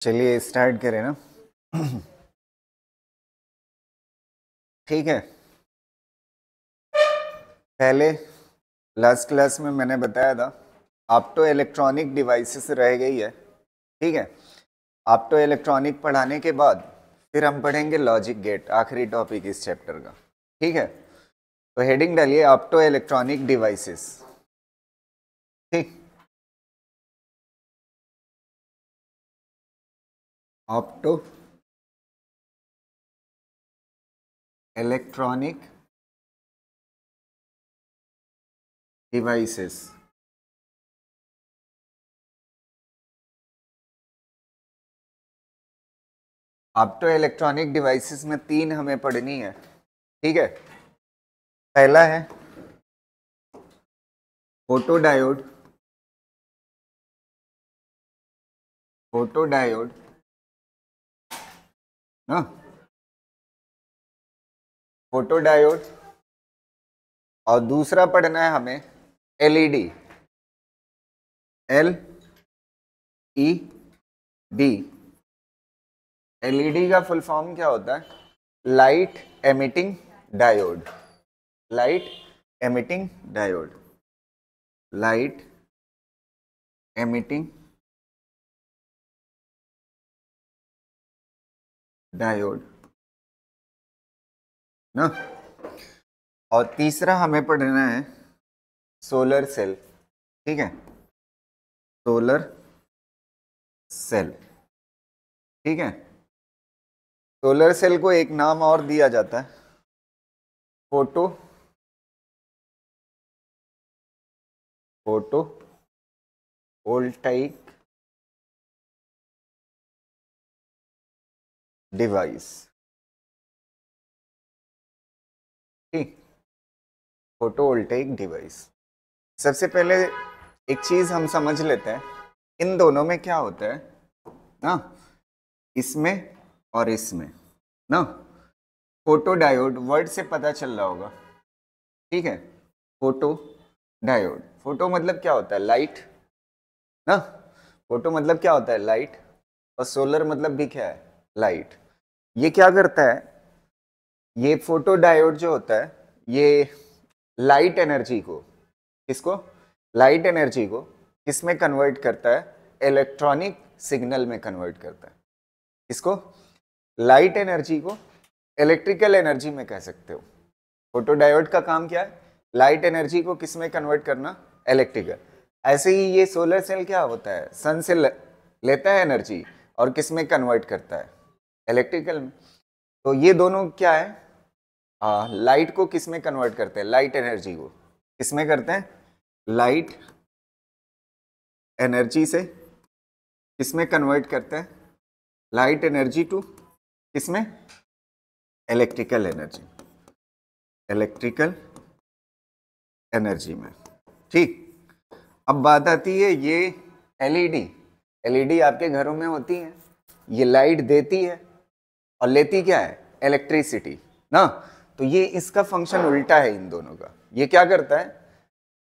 चलिए स्टार्ट करें ना। ठीक है। पहले लास्ट क्लास में मैंने बताया था ऑप्टो इलेक्ट्रॉनिक डिवाइसेस रह गई है। ठीक है। ऑप्टो इलेक्ट्रॉनिक पढ़ाने के बाद फिर हम पढ़ेंगे लॉजिक गेट, आखिरी टॉपिक इस चैप्टर का। ठीक है। तो हेडिंग डालिए ऑप्टो इलेक्ट्रॉनिक डिवाइसेस। ठीक। Opto electronic devices. Opto electronic devices में 3 हमें पढ़नी है। ठीक है। पहला है फोटोडायोड। फोटोडायोड ना, फोटोडायोड। और दूसरा पढ़ना है हमें एलईडी, एलईडी। एलईडी का फुल फॉर्म क्या होता है? Light emitting diode. Light emitting diode. Light emitting diode ना। और तीसरा हमें पढ़ना है सोलर सेल। ठीक है, सोलर सेल। ठीक है। सोलर सेल को एक नाम और दिया जाता है फोटो वोल्टाइक डिवाइस। ठीक, फोटोवोल्टेइक डिवाइस। सबसे पहले एक चीज हम समझ लेते हैं, इन दोनों में क्या होता है ना, इसमें और इसमें ना। फोटो डायोड वर्ड से पता चल रहा होगा। ठीक है, फोटो डायोड। फोटो मतलब क्या होता है? लाइट ना। फोटो मतलब क्या होता है? लाइट। और सोलर मतलब भी क्या है? लाइट। ये क्या करता है? ये फोटो डायोड जो होता है ये लाइट एनर्जी को, किसको? लाइट एनर्जी को किसमें कन्वर्ट करता है? इलेक्ट्रॉनिक सिग्नल में कन्वर्ट करता है। इसको लाइट एनर्जी को इलेक्ट्रिकल एनर्जी में कह सकते हो। फोटो डायोड का काम क्या है? लाइट एनर्जी को किस में कन्वर्ट करना? इलेक्ट्रिकल। ऐसे ही ये सोलर सेल क्या होता है? सन से लेता है एनर्जी और किस में कन्वर्ट करता है? इलेक्ट्रिकल में। तो ये दोनों क्या है? लाइट को किस में कन्वर्ट करते हैं? लाइट एनर्जी को किस में करते हैं? लाइट एनर्जी से किस में कन्वर्ट करते हैं? लाइट एनर्जी टू किस में? Electrical energy. इलेक्ट्रिकल एनर्जी में। ठीक। अब बात आती है ये एलईडी। एलईडी आपके घरों में होती है, ये लाइट देती है और लेती क्या है? इलेक्ट्रिसिटी ना। तो ये इसका फंक्शन उल्टा है इन दोनों का। ये क्या करता है?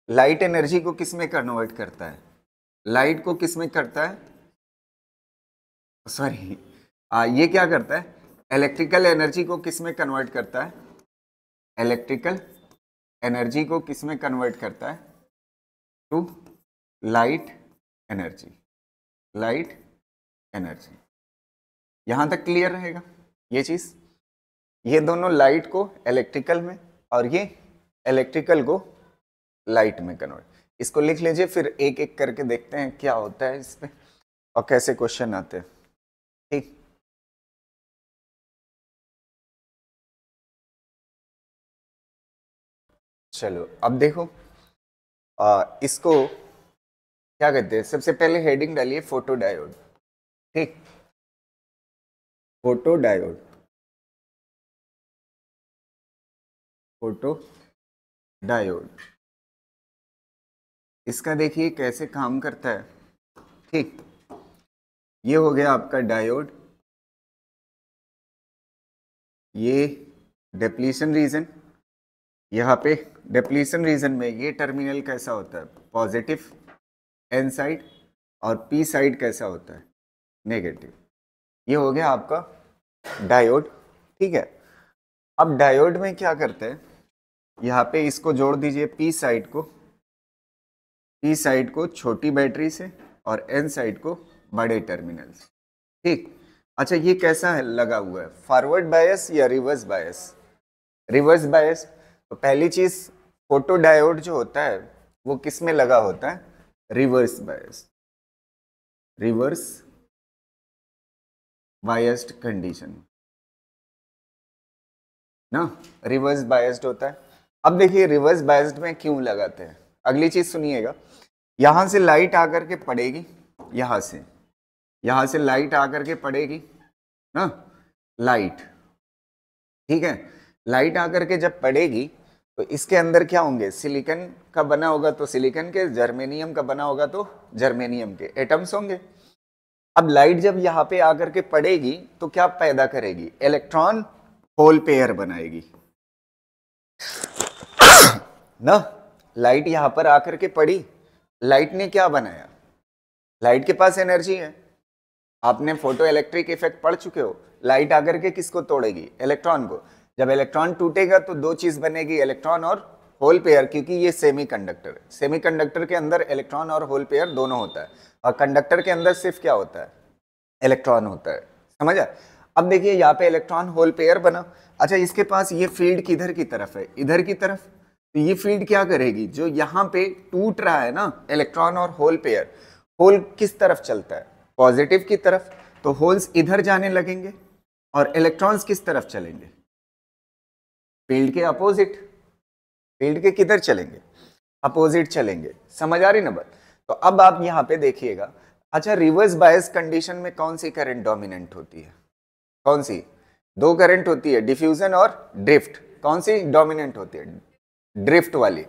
लाइट एनर्जी को किस में कन्वर्ट करता है? लाइट को किस में करता है? सॉरी, ये क्या करता है? इलेक्ट्रिकल एनर्जी को किस में कन्वर्ट करता है? इलेक्ट्रिकल एनर्जी को किस में कन्वर्ट करता है? To light energy. Light energy. यहां तक क्लियर रहेगा ये चीज? ये दोनों लाइट को इलेक्ट्रिकल में और ये इलेक्ट्रिकल को लाइट में कन्वर्ट। इसको लिख लीजिए, फिर एक एक करके देखते हैं क्या होता है इस पे और कैसे क्वेश्चन आते हैं। ठीक। चलो अब देखो, इसको क्या कहते हैं? सबसे पहले हेडिंग डालिए फोटो डायोड। ठीक, फोटो डायोड। फोटो डायोड, इसका देखिए कैसे काम करता है। ठीक, ये हो गया आपका डायोड। ये डिप्लीशन रीजन, यहाँ पे डिप्लीशन रीजन में ये टर्मिनल कैसा होता है? Positive N side. और पी साइड कैसा होता है? नेगेटिव। ये हो गया आपका डायोड, ठीक है। अब डायोड में क्या करते हैं, यहाँ पे इसको जोड़ दीजिए पी साइड को छोटी बैटरी से और एन साइड को बड़े टर्मिनल से, ठीक। अच्छा ये कैसा है लगा हुआ है, फॉरवर्ड बायस या रिवर्स बायस? Reverse bias. तो पहली चीज फोटो डायोड जो होता है वो किस में लगा होता है, reverse bias, reverse biased condition ना, रिवर्स बायस्ड होता है। अब देखिए रिवर्स बायस्ड में क्यों लगाते हैं, अगली चीज सुनिएगा। यहां से लाइट आकर के पड़ेगी, यहां से लाइट आकर के पड़ेगी ना, लाइट, ठीक है। लाइट आकर के जब पड़ेगी तो इसके अंदर क्या होंगे, सिलिकॉन का बना होगा तो सिलिकॉन के, जर्मेनियम का बना होगा तो जर्मेनियम के एटम्स होंगे। अब लाइट जब यहाँ पे आकर के पड़ेगी तो क्या पैदा करेगी, इलेक्ट्रॉन होल पेयर बनाएगी ना। लाइट यहां पर आकर के पड़ी, लाइट ने क्या बनाया, लाइट के पास एनर्जी है। आपने फोटो इलेक्ट्रिक इफेक्ट पढ़ चुके हो, लाइट आकर के किसको तोड़ेगी, इलेक्ट्रॉन को। जब इलेक्ट्रॉन टूटेगा तो दो चीज बनेगी, इलेक्ट्रॉन और होल पेयर, क्योंकि ये सेमीकंडक्टर है। सेमीकंडक्टर के अंदर इलेक्ट्रॉन और होल पेयर दोनों होता है, और कंडक्टर के अंदर सिर्फ क्या होता है, इलेक्ट्रॉन होता है, समझा। अब देखिए यहाँ पे इलेक्ट्रॉन होल पेयर बना। अच्छा इसके पास ये फील्ड किधर की तरफ है, इधर की तरफ। तो ये फील्ड क्या करेगी, जो यहाँ पे टूट रहा है ना इलेक्ट्रॉन और होल पेयर, होल किस तरफ चलता है, पॉजिटिव की तरफ। तो होल्स इधर जाने लगेंगे और इलेक्ट्रॉन्स किस तरफ चलेंगे, फील्ड के अपोजिट। फील्ड के किधर चलेंगे, अपोजिट चलेंगे। समझ आ रही ना बात। तो अब आप यहाँ पे देखिएगा। अच्छा रिवर्स बायस कंडीशन में कौन सी करंट डोमिनेंट होती है, कौन सी, दो करंट होती है, डिफ्यूजन और ड्रिफ्ट। कौन सी डोमिनेंट होती है, ड्रिफ्ट वाली।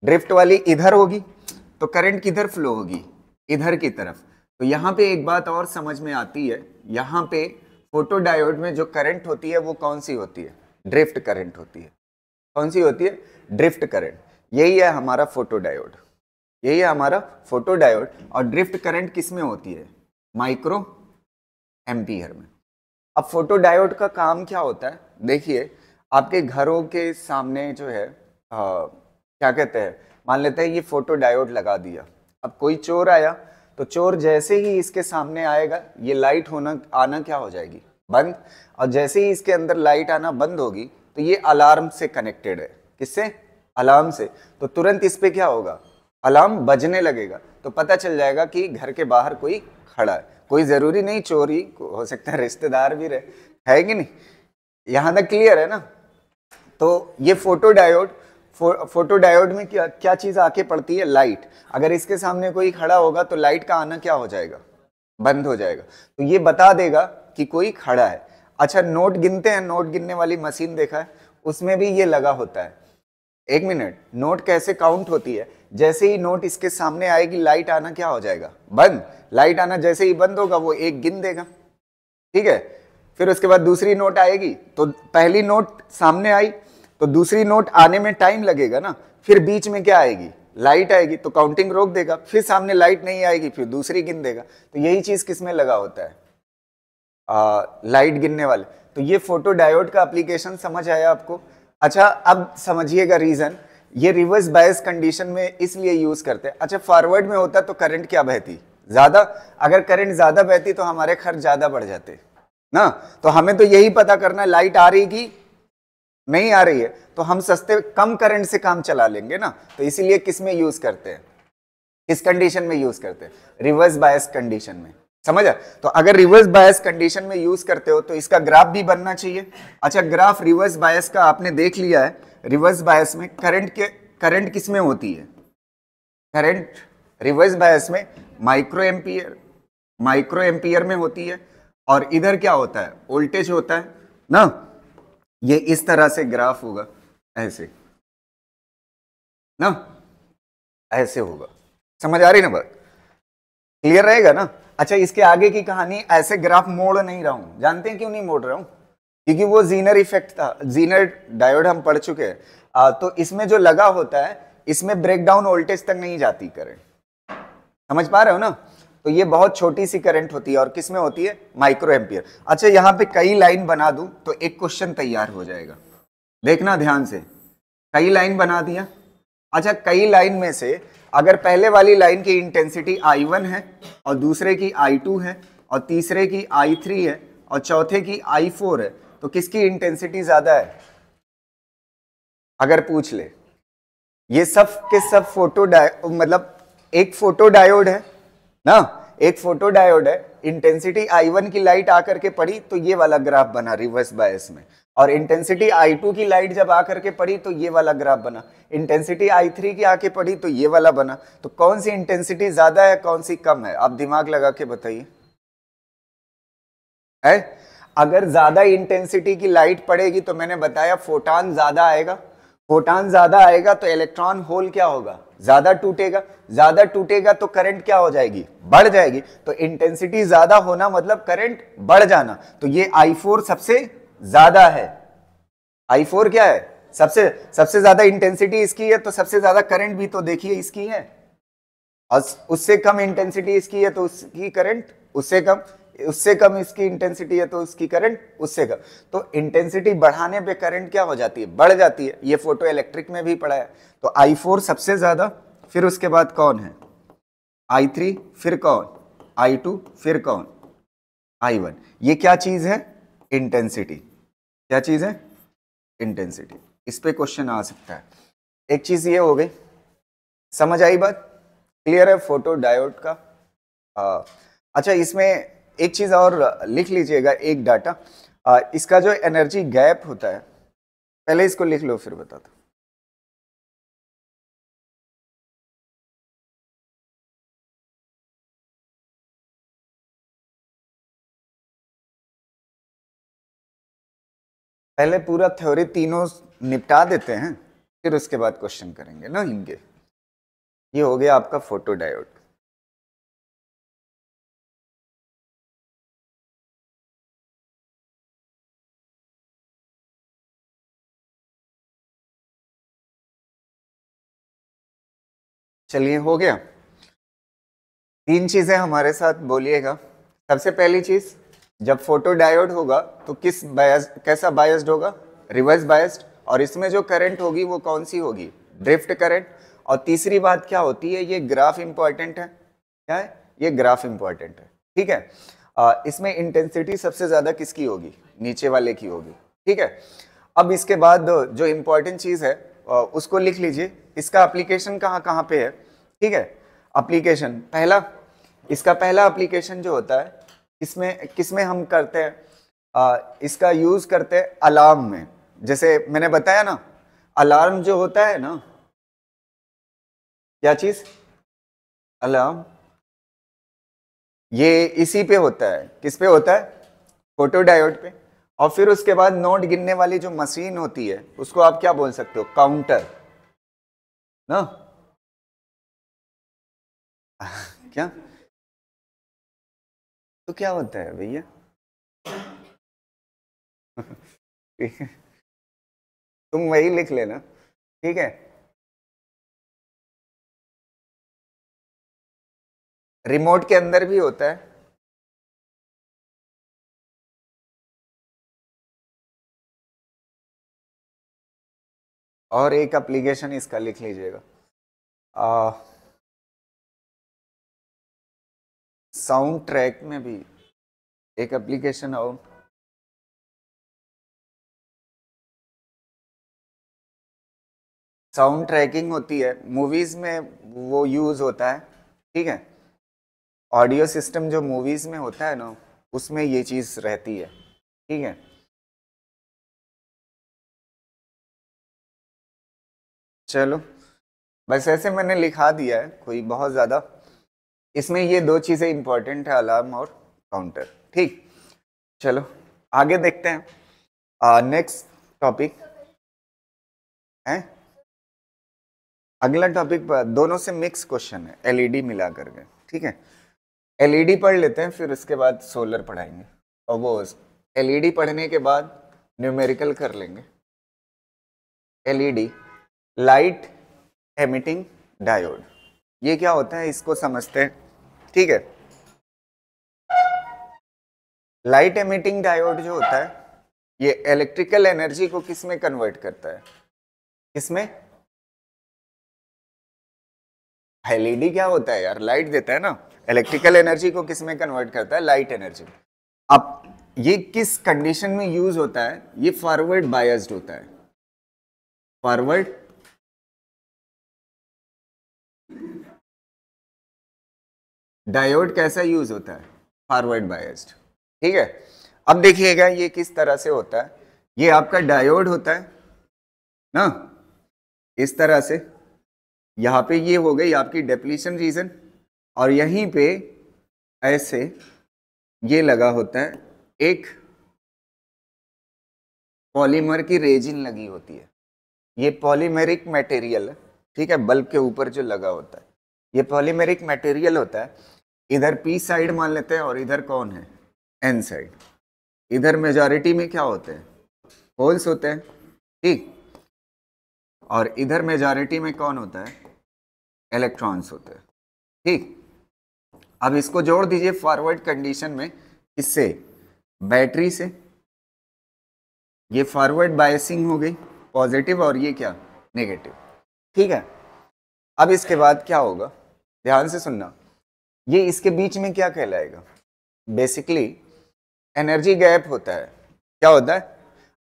ड्रिफ्ट वाली इधर होगी तो करंट किधर फ्लो होगी, इधर की तरफ। तो यहाँ पे एक बात और समझ में आती है, यहाँ पे फोटो डायोड में जो करंट होती है वो कौन सी होती है, ड्रिफ्ट करंट होती है। कौन सी होती है, ड्रिफ्ट करंट। यही है हमारा फोटो डायोड, यही है हमारा फोटो डायोड। और ड्रिफ्ट करंट किस में होती है, माइक्रो एम्पियर में। अब फोटो डायोड का काम क्या होता है, देखिए आपके घरों के सामने जो है क्या कहते हैं, मान लेते हैं ये फोटो डायोड लगा दिया। अब कोई चोर आया तो चोर जैसे ही इसके सामने आएगा ये लाइट आना क्या हो जाएगी, बंद। और जैसे ही इसके अंदर लाइट आना बंद होगी तो ये अलार्म से कनेक्टेड है, किससे, अलार्म से। तो तुरंत इस पे क्या होगा, अलार्म बजने लगेगा। तो पता चल जाएगा कि घर के बाहर कोई खड़ा है। कोई जरूरी नहीं चोर ही हो सकता है, रिश्तेदार भी रहे, है कि नहीं। यहां तक क्लियर है ना। तो ये फोटो डायोड में क्या चीज आके पड़ती है, लाइट। अगर इसके सामने कोई खड़ा होगा तो लाइट का आना क्या हो जाएगा, बंद हो जाएगा। तो ये बता देगा कि कोई खड़ा है। अच्छा नोट गिनते हैं, नोट गिनने वाली मशीन देखा है, उसमें भी ये लगा होता है। एक मिनट, नोट कैसे काउंट होती है, जैसे ही नोट इसके सामने आएगी लाइट आना क्या हो जाएगा, बंद। लाइट आना जैसे ही बंद होगा वो एक गिन देगा, ठीक है। फिर उसके बाद दूसरी नोट आएगी, तो पहली नोट सामने आई तो दूसरी नोट आने में टाइम लगेगा ना। फिर बीच में क्या आएगी, लाइट आएगी, तो काउंटिंग रोक देगा। फिर सामने लाइट नहीं आएगी, फिर दूसरी गिन देगा। तो यही चीज किसमें लगा होता है, लाइट गिनने वाले। तो ये फोटो डायोड का एप्लीकेशन समझ आया आपको। अच्छा अब समझिएगा रीजन, ये रिवर्स बायस कंडीशन में इसलिए यूज करते हैं। अच्छा फॉरवर्ड में होता तो करंट क्या बहती, ज्यादा। अगर करंट ज्यादा बहती तो हमारे खर्च ज्यादा बढ़ जाते ना। तो हमें तो यही पता करना है लाइट आ रही की नहीं आ रही है, तो हम सस्ते कम करंट से काम चला लेंगे ना। तो इसीलिए किस में यूज करते हैं, किस कंडीशन में यूज करते हैं, रिवर्स बायस कंडीशन में। समझा। तो अगर रिवर्स बायस कंडीशन में यूज करते हो तो इसका ग्राफ भी बनना चाहिए। अच्छा ग्राफ रिवर्स बायस का आपने देख लिया है। रिवर्स बायस में करंट किस में होती है, करंट रिवर्स बायस में माइक्रो एम्पियर में होती है। और इधर क्या होता है, वोल्टेज होता है ना। ये इस तरह से ग्राफ होगा, ऐसे ना, ऐसे होगा। समझ आ रही ना बात, क्लियर रहेगा ना। अच्छा इसके आगे की कहानी, ऐसे ग्राफ मोड़ नहीं रहा हूं, जानते हैं क्यों नहीं मोड़ रहा हूं, क्योंकि वो जीनर इफेक्ट था। जीनर डायोड हम पढ़ चुके हैं। तो इसमें जो लगा होता है इसमें ब्रेकडाउन वोल्टेज तक नहीं जाती करंट, समझ पा रहे हो ना। तो ये बहुत छोटी सी करंट होती है और किस में होती है, माइक्रो एम्पियर। अच्छा यहाँ पे कई लाइन बना दूं तो एक क्वेश्चन तैयार हो जाएगा, देखना ध्यान से। कई लाइन बना दिया, अच्छा कई लाइन में से अगर पहले वाली लाइन की इंटेंसिटी I1 है और दूसरे की I2 है और तीसरे की I3 है और चौथे की I4 है, तो किसकी इंटेंसिटी ज्यादा है अगर पूछ ले। ये सब के सब मतलब एक फोटो डायोड है ना, एक फोटो डायोड है, इंटेंसिटी I1 की लाइट आकर के पड़ी तो ये वाला ग्राफ बना रिवर्स बायस में, और इंटेंसिटी I2 की लाइट जब आकर के पड़ी तो ये वाला ग्राफ बना, इंटेंसिटी I3 की आके पड़ी तो ये वाला बना। तो कौन सी इंटेंसिटी ज्यादा है कौन सी कम है, आप दिमाग लगा के बताइए। है अगर ज्यादा इंटेंसिटी की लाइट पड़ेगी तो मैंने बताया फोटान ज्यादा आएगा, फोटान ज्यादा आएगा तो इलेक्ट्रॉन होल क्या होगा, ज्यादा टूटेगा, ज्यादा टूटेगा तो करंट क्या हो जाएगी, बढ़ जाएगी। तो इंटेंसिटी ज्यादा होना मतलब करंट बढ़ जाना, तो ये I4 सबसे ज्यादा है। I4 क्या है, सबसे ज्यादा इंटेंसिटी इसकी है तो सबसे ज्यादा करंट भी तो देखिए इसकी है, और उससे कम इंटेंसिटी इसकी है तो उसकी करंट उससे कम इसकी इंटेंसिटी है तो उसकी करंट उससे कम। तो इंटेंसिटी बढ़ाने पे करंट क्या हो जाती है, बढ़ जाती है। ये फोटो इलेक्ट्रिक में भी पढ़ा है। तो I4 सबसे ज्यादा, फिर उसके बाद कौन है I3, फिर कौन I2, फिर कौन I1। ये क्या चीज है, इंटेंसिटी। क्या चीज है, इंटेंसिटी। इस पे क्वेश्चन आ सकता है। एक चीज ये हो गई, समझ आई बात, क्लियर है फोटो डायोड का। अच्छा इसमें एक चीज और लिख लीजिएगा, एक डाटा, इसका जो एनर्जी गैप होता है, पहले इसको लिख लो फिर बताता। पहले पूरा थ्योरी तीनों निपटा देते हैं, फिर उसके बाद क्वेश्चन करेंगे ना इनके। ये हो गया आपका फोटो डायोड। चलिए हो गया। तीन चीजें हमारे साथ बोलिएगा। सबसे पहली चीज, जब फोटो डायोड होगा तो कैसा बायस्ड होगा, रिवर्स बायस्ड, और इसमें जो करंट होगी वो कौन सी होगी, ड्रिफ्ट करंट। और तीसरी बात क्या होती है, ये ग्राफ इंपॉर्टेंट है। क्या है, ये ग्राफ इंपॉर्टेंट है, ठीक है। इसमें इंटेंसिटी सबसे ज्यादा किसकी होगी, नीचे वाले की होगी, ठीक है। अब इसके बाद जो इंपॉर्टेंट चीज है उसको लिख लीजिए, इसका एप्लीकेशन कहाँ कहाँ पे है, ठीक है। एप्लीकेशन पहला, इसका पहला एप्लीकेशन जो होता है किसमें हम करते हैं, इसका यूज करते हैं अलार्म में। जैसे मैंने बताया ना, अलार्म जो होता है ना, क्या चीज, अलार्म, ये इसी पे होता है, किस पे होता है, फोटो डायोड पे। और फिर उसके बाद नोट गिनने वाली जो मशीन होती है उसको आप क्या बोल सकते हो, काउंटर ना। क्या, तो क्या होता है भैया तुम वही लिख लेना, ठीक है। रिमोट के अंदर भी होता है। और एक एप्लीकेशन इसका लिख लीजिएगा, साउंड ट्रैक में भी एक एप्लीकेशन और, साउंड ट्रैकिंग होती है मूवीज में, वो यूज होता है, ठीक है। ऑडियो सिस्टम जो मूवीज में होता है ना, उसमें ये चीज रहती है, ठीक है। चलो बस ऐसे मैंने लिखा दिया है, कोई बहुत ज्यादा, इसमें ये दो चीजें इंपॉर्टेंट है, अलार्म और काउंटर, ठीक। चलो आगे देखते हैं, नेक्स्ट टॉपिक है, अगला टॉपिक दोनों से मिक्स क्वेश्चन है, एलईडी मिला करके, ठीक है। एलईडी पढ़ लेते हैं, फिर उसके बाद सोलर पढ़ाएंगे, और वो एलईडी पढ़ने के बाद न्यूमेरिकल कर लेंगे। एलईडी, लाइट एमिटिंग डायोड, ये क्या होता है इसको समझते हैं, ठीक है। लाइट एमिटिंग डायोड जो होता है ये इलेक्ट्रिकल एनर्जी को किस में कन्वर्ट करता है? किसमें? एलईडी क्या होता है यार? लाइट देता है ना। इलेक्ट्रिकल एनर्जी को किस में कन्वर्ट करता है? Light energy. अब ये किस कंडीशन में यूज होता है? ये फॉरवर्ड बायस्ड होता है। फॉरवर्ड डायोड कैसा यूज होता है? Forward biased. ठीक है, अब देखिएगा ये किस तरह से होता है। ये आपका डायोड होता है ना, इस तरह से। यहां पे ये हो गई आपकी डिप्लीशन रीजन, और यहीं पे ऐसे ये लगा होता है, एक पॉलीमर की रेजिन लगी होती है। ये पॉलीमेरिक मटेरियल है, ठीक है, बल्ब के ऊपर जो लगा होता है ये पॉलीमेरिक मटेरियल होता है। इधर पी साइड मान लेते हैं और इधर कौन है? N side. इधर मेजॉरिटी में क्या होते हैं? होल्स होते हैं, ठीक। और इधर मेजॉरिटी में कौन होता है? इलेक्ट्रॉन्स होते हैं, ठीक। अब इसको जोड़ दीजिए फॉरवर्ड कंडीशन में, इससे बैटरी से। ये फॉरवर्ड बायसिंग हो गई पॉजिटिव, और ये क्या? नेगेटिव, ठीक है। अब इसके बाद क्या होगा, ध्यान से सुनना। ये इसके बीच में क्या कहलाएगा? बेसिकली एनर्जी गैप होता है। क्या होता है?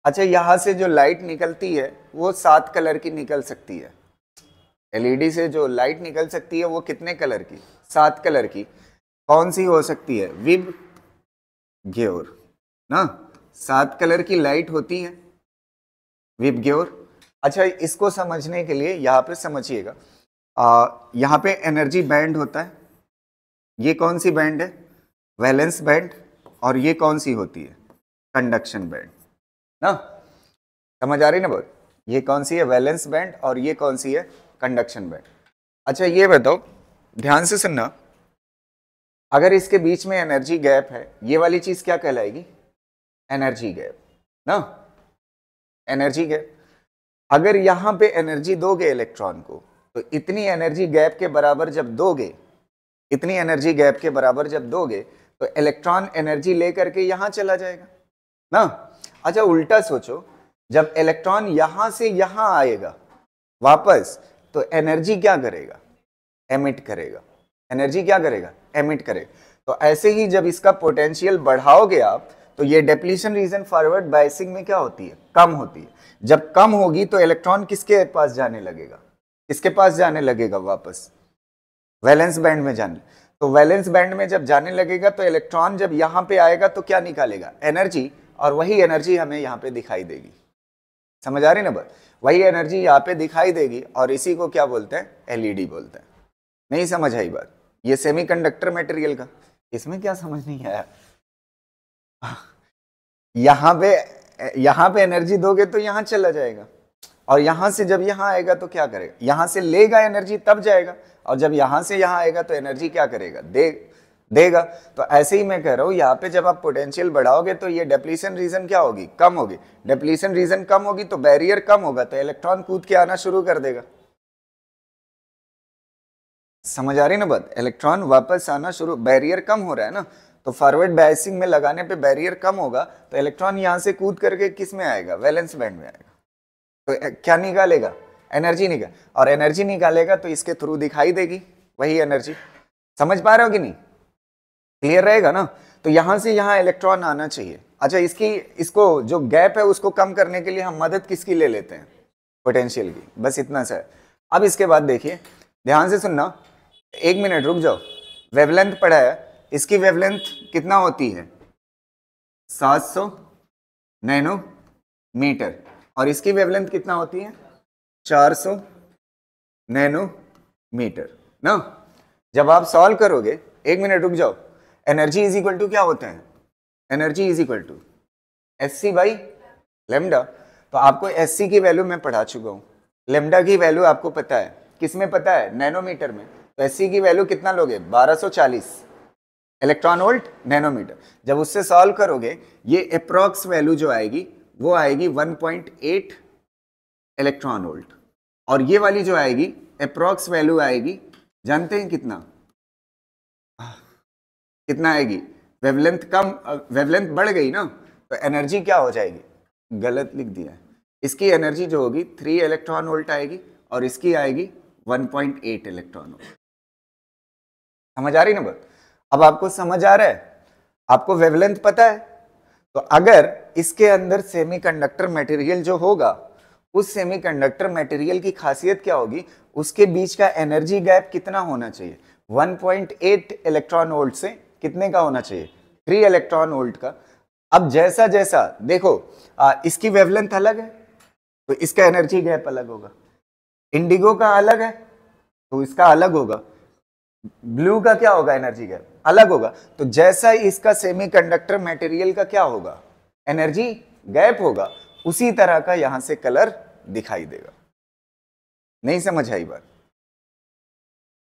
अच्छा, यहां से जो लाइट निकलती है वो 7 कलर की निकल सकती है। एलईडी से जो लाइट निकल सकती है वो कितने कलर की? 7 कलर की। कौन सी हो सकती है? विब ग्योर ना, 7 कलर की लाइट होती है, विब ग्योर। अच्छा, इसको समझने के लिए यहाँ पे समझिएगा, यहाँ पे एनर्जी बैंड होता है। ये कौन सी बैंड है? Valence band. और ये कौन सी होती है? कंडक्शन बैंड ना। समझ आ रही ना बात? ये कौन सी है? Valence band. और ये कौन सी है? Conduction band. अच्छा, ये बताओ, ध्यान से सुनना। अगर इसके बीच में एनर्जी गैप है, ये वाली चीज क्या कहलाएगी? एनर्जी गैप ना, एनर्जी गैप। अगर यहां पे एनर्जी दोगे इलेक्ट्रॉन को, तो इतनी एनर्जी गैप के बराबर जब दोगे, इतनी एनर्जी गैप के बराबर जब दोगे, तो इलेक्ट्रॉन एनर्जी लेकर के यहां चला जाएगा ना। अच्छा, उल्टा सोचो, जब इलेक्ट्रॉन यहां से यहां आएगा वापस, तो एनर्जी क्या करेगा? एमिट करेगा। एनर्जी क्या करेगा? एमिट करेगा। तो ऐसे ही जब इसका पोटेंशियल बढ़ाओगे आप, तो ये डिप्लीशन रीजन फॉरवर्ड बायसिंग में क्या होती है? कम होती है। जब कम होगी तो इलेक्ट्रॉन किसके पास जाने लगेगा? किसके पास जाने लगेगा? वापस वैलेंस बैंड में जाने। तो वैलेंस बैंड में जब जाने लगेगा तो इलेक्ट्रॉन जब यहां पे आएगा तो क्या निकालेगा? एनर्जी। और वही एनर्जी हमें यहाँ पे दिखाई देगी। समझ आ रही ना बात? वही एनर्जी यहाँ पे दिखाई देगी, और इसी को क्या बोलते हैं? एलईडी बोलते हैं। नहीं समझ आई बात? ये सेमीकंडक्टर मटेरियल का, इसमें क्या समझ नहीं आया? यहाँ पे एनर्जी दोगे तो यहाँ चला जाएगा, और यहां से जब यहाँ आएगा तो क्या करेगा? यहां से लेगा एनर्जी तब जाएगा, और जब यहां से यहाँ आएगा तो एनर्जी क्या करेगा? देगा। तो ऐसे ही मैं कह रहा हूं, यहाँ पे जब आप पोटेंशियल बढ़ाओगे तो ये डिप्लीशन रीजन क्या होगी? कम होगी। डिप्लीशन रीजन कम होगी तो बैरियर कम होगा, तो इलेक्ट्रॉन कूद के आना शुरू कर देगा। समझ आ रही ना बात? इलेक्ट्रॉन वापस आना शुरू, बैरियर कम हो रहा है ना, तो फॉरवर्ड बायसिंग में लगाने पे बैरियर कम होगा, तो इलेक्ट्रॉन यहां से कूद करके किस में आएगा? वैलेंस बैंड में आएगा। तो क्या निकालेगा? एनर्जी निकाल, और एनर्जी निकालेगा तो इसके थ्रू दिखाई देगी वही एनर्जी। समझ पा रहे हो कि नहीं? क्लियर रहेगा ना? तो यहां से यहां इलेक्ट्रॉन आना चाहिए। अच्छा, इसको जो गैप है उसको कम करने के लिए हम मदद किसकी ले लेते हैं? पोटेंशियल की। बस इतना सा है। अब इसके बाद देखिए, ध्यान से सुनना, 1 मिनट रुक जाओ। वेवलेंथ पढ़ा है, इसकी वेवलेंथ कितना होती है? 700 नैनोमीटर। और इसकी वेवलेंथ कितना होती है? 400 नैनोमीटर ना। जब आप सॉल्व करोगे, 1 मिनट रुक जाओ, एनर्जी इज इक्वल टू क्या होते हैं? Energy is equal to SC by lambda. तो आपको एससी की वैल्यू मैं पढ़ा चुका हूं, लेमडा की वैल्यू आपको पता है। किस में पता है? नैनोमीटर में। तो एससी की वैल्यू कितना लोगे? 1240 इलेक्ट्रॉन वोल्ट नैनोमीटर। जब उससे सॉल्व करोगे, ये अप्रॉक्स वैल्यू जो आएगी वो आएगी 1.8 इलेक्ट्रॉन वोल्ट, और ये वाली जो आएगी अप्रॉक्स वैल्यू आएगी, जानते हैं कितना? कितना आएगी? वेवलेंथ कम, वेवलेंथ बढ़ गई ना, तो एनर्जी क्या हो जाएगी, गलत लिख दिया है। इसकी एनर्जी जो होगी 3 इलेक्ट्रॉन वोल्ट आएगी और इसकी आएगी 1.8 इलेक्ट्रॉन वोल्ट। समझ आ रही ना बात? अब आपको समझ आ रहा है, आपको वेवलेंथ पता है, तो अगर इसके अंदर सेमीकंडक्टर मटेरियल जो होगा, उस सेमीकंडक्टर मटेरियल की खासियत क्या होगी, उसके बीच का एनर्जी गैप कितना होना चाहिए, 1.8 इलेक्ट्रॉन वोल्ट से कितने का होना चाहिए, 3 इलेक्ट्रॉन वोल्ट का। अब जैसा जैसा देखो, इसकी वेवलेंथ अलग है तो इसका एनर्जी गैप अलग होगा, इंडिगो का अलग है तो इसका अलग होगा, ब्लू का क्या होगा, एनर्जी गैप अलग होगा। तो जैसा इसका सेमीकंडक्टर मटेरियल का क्या होगा, एनर्जी गैप होगा, उसी तरह का यहां से कलर दिखाई देगा। नहीं समझ आई बात?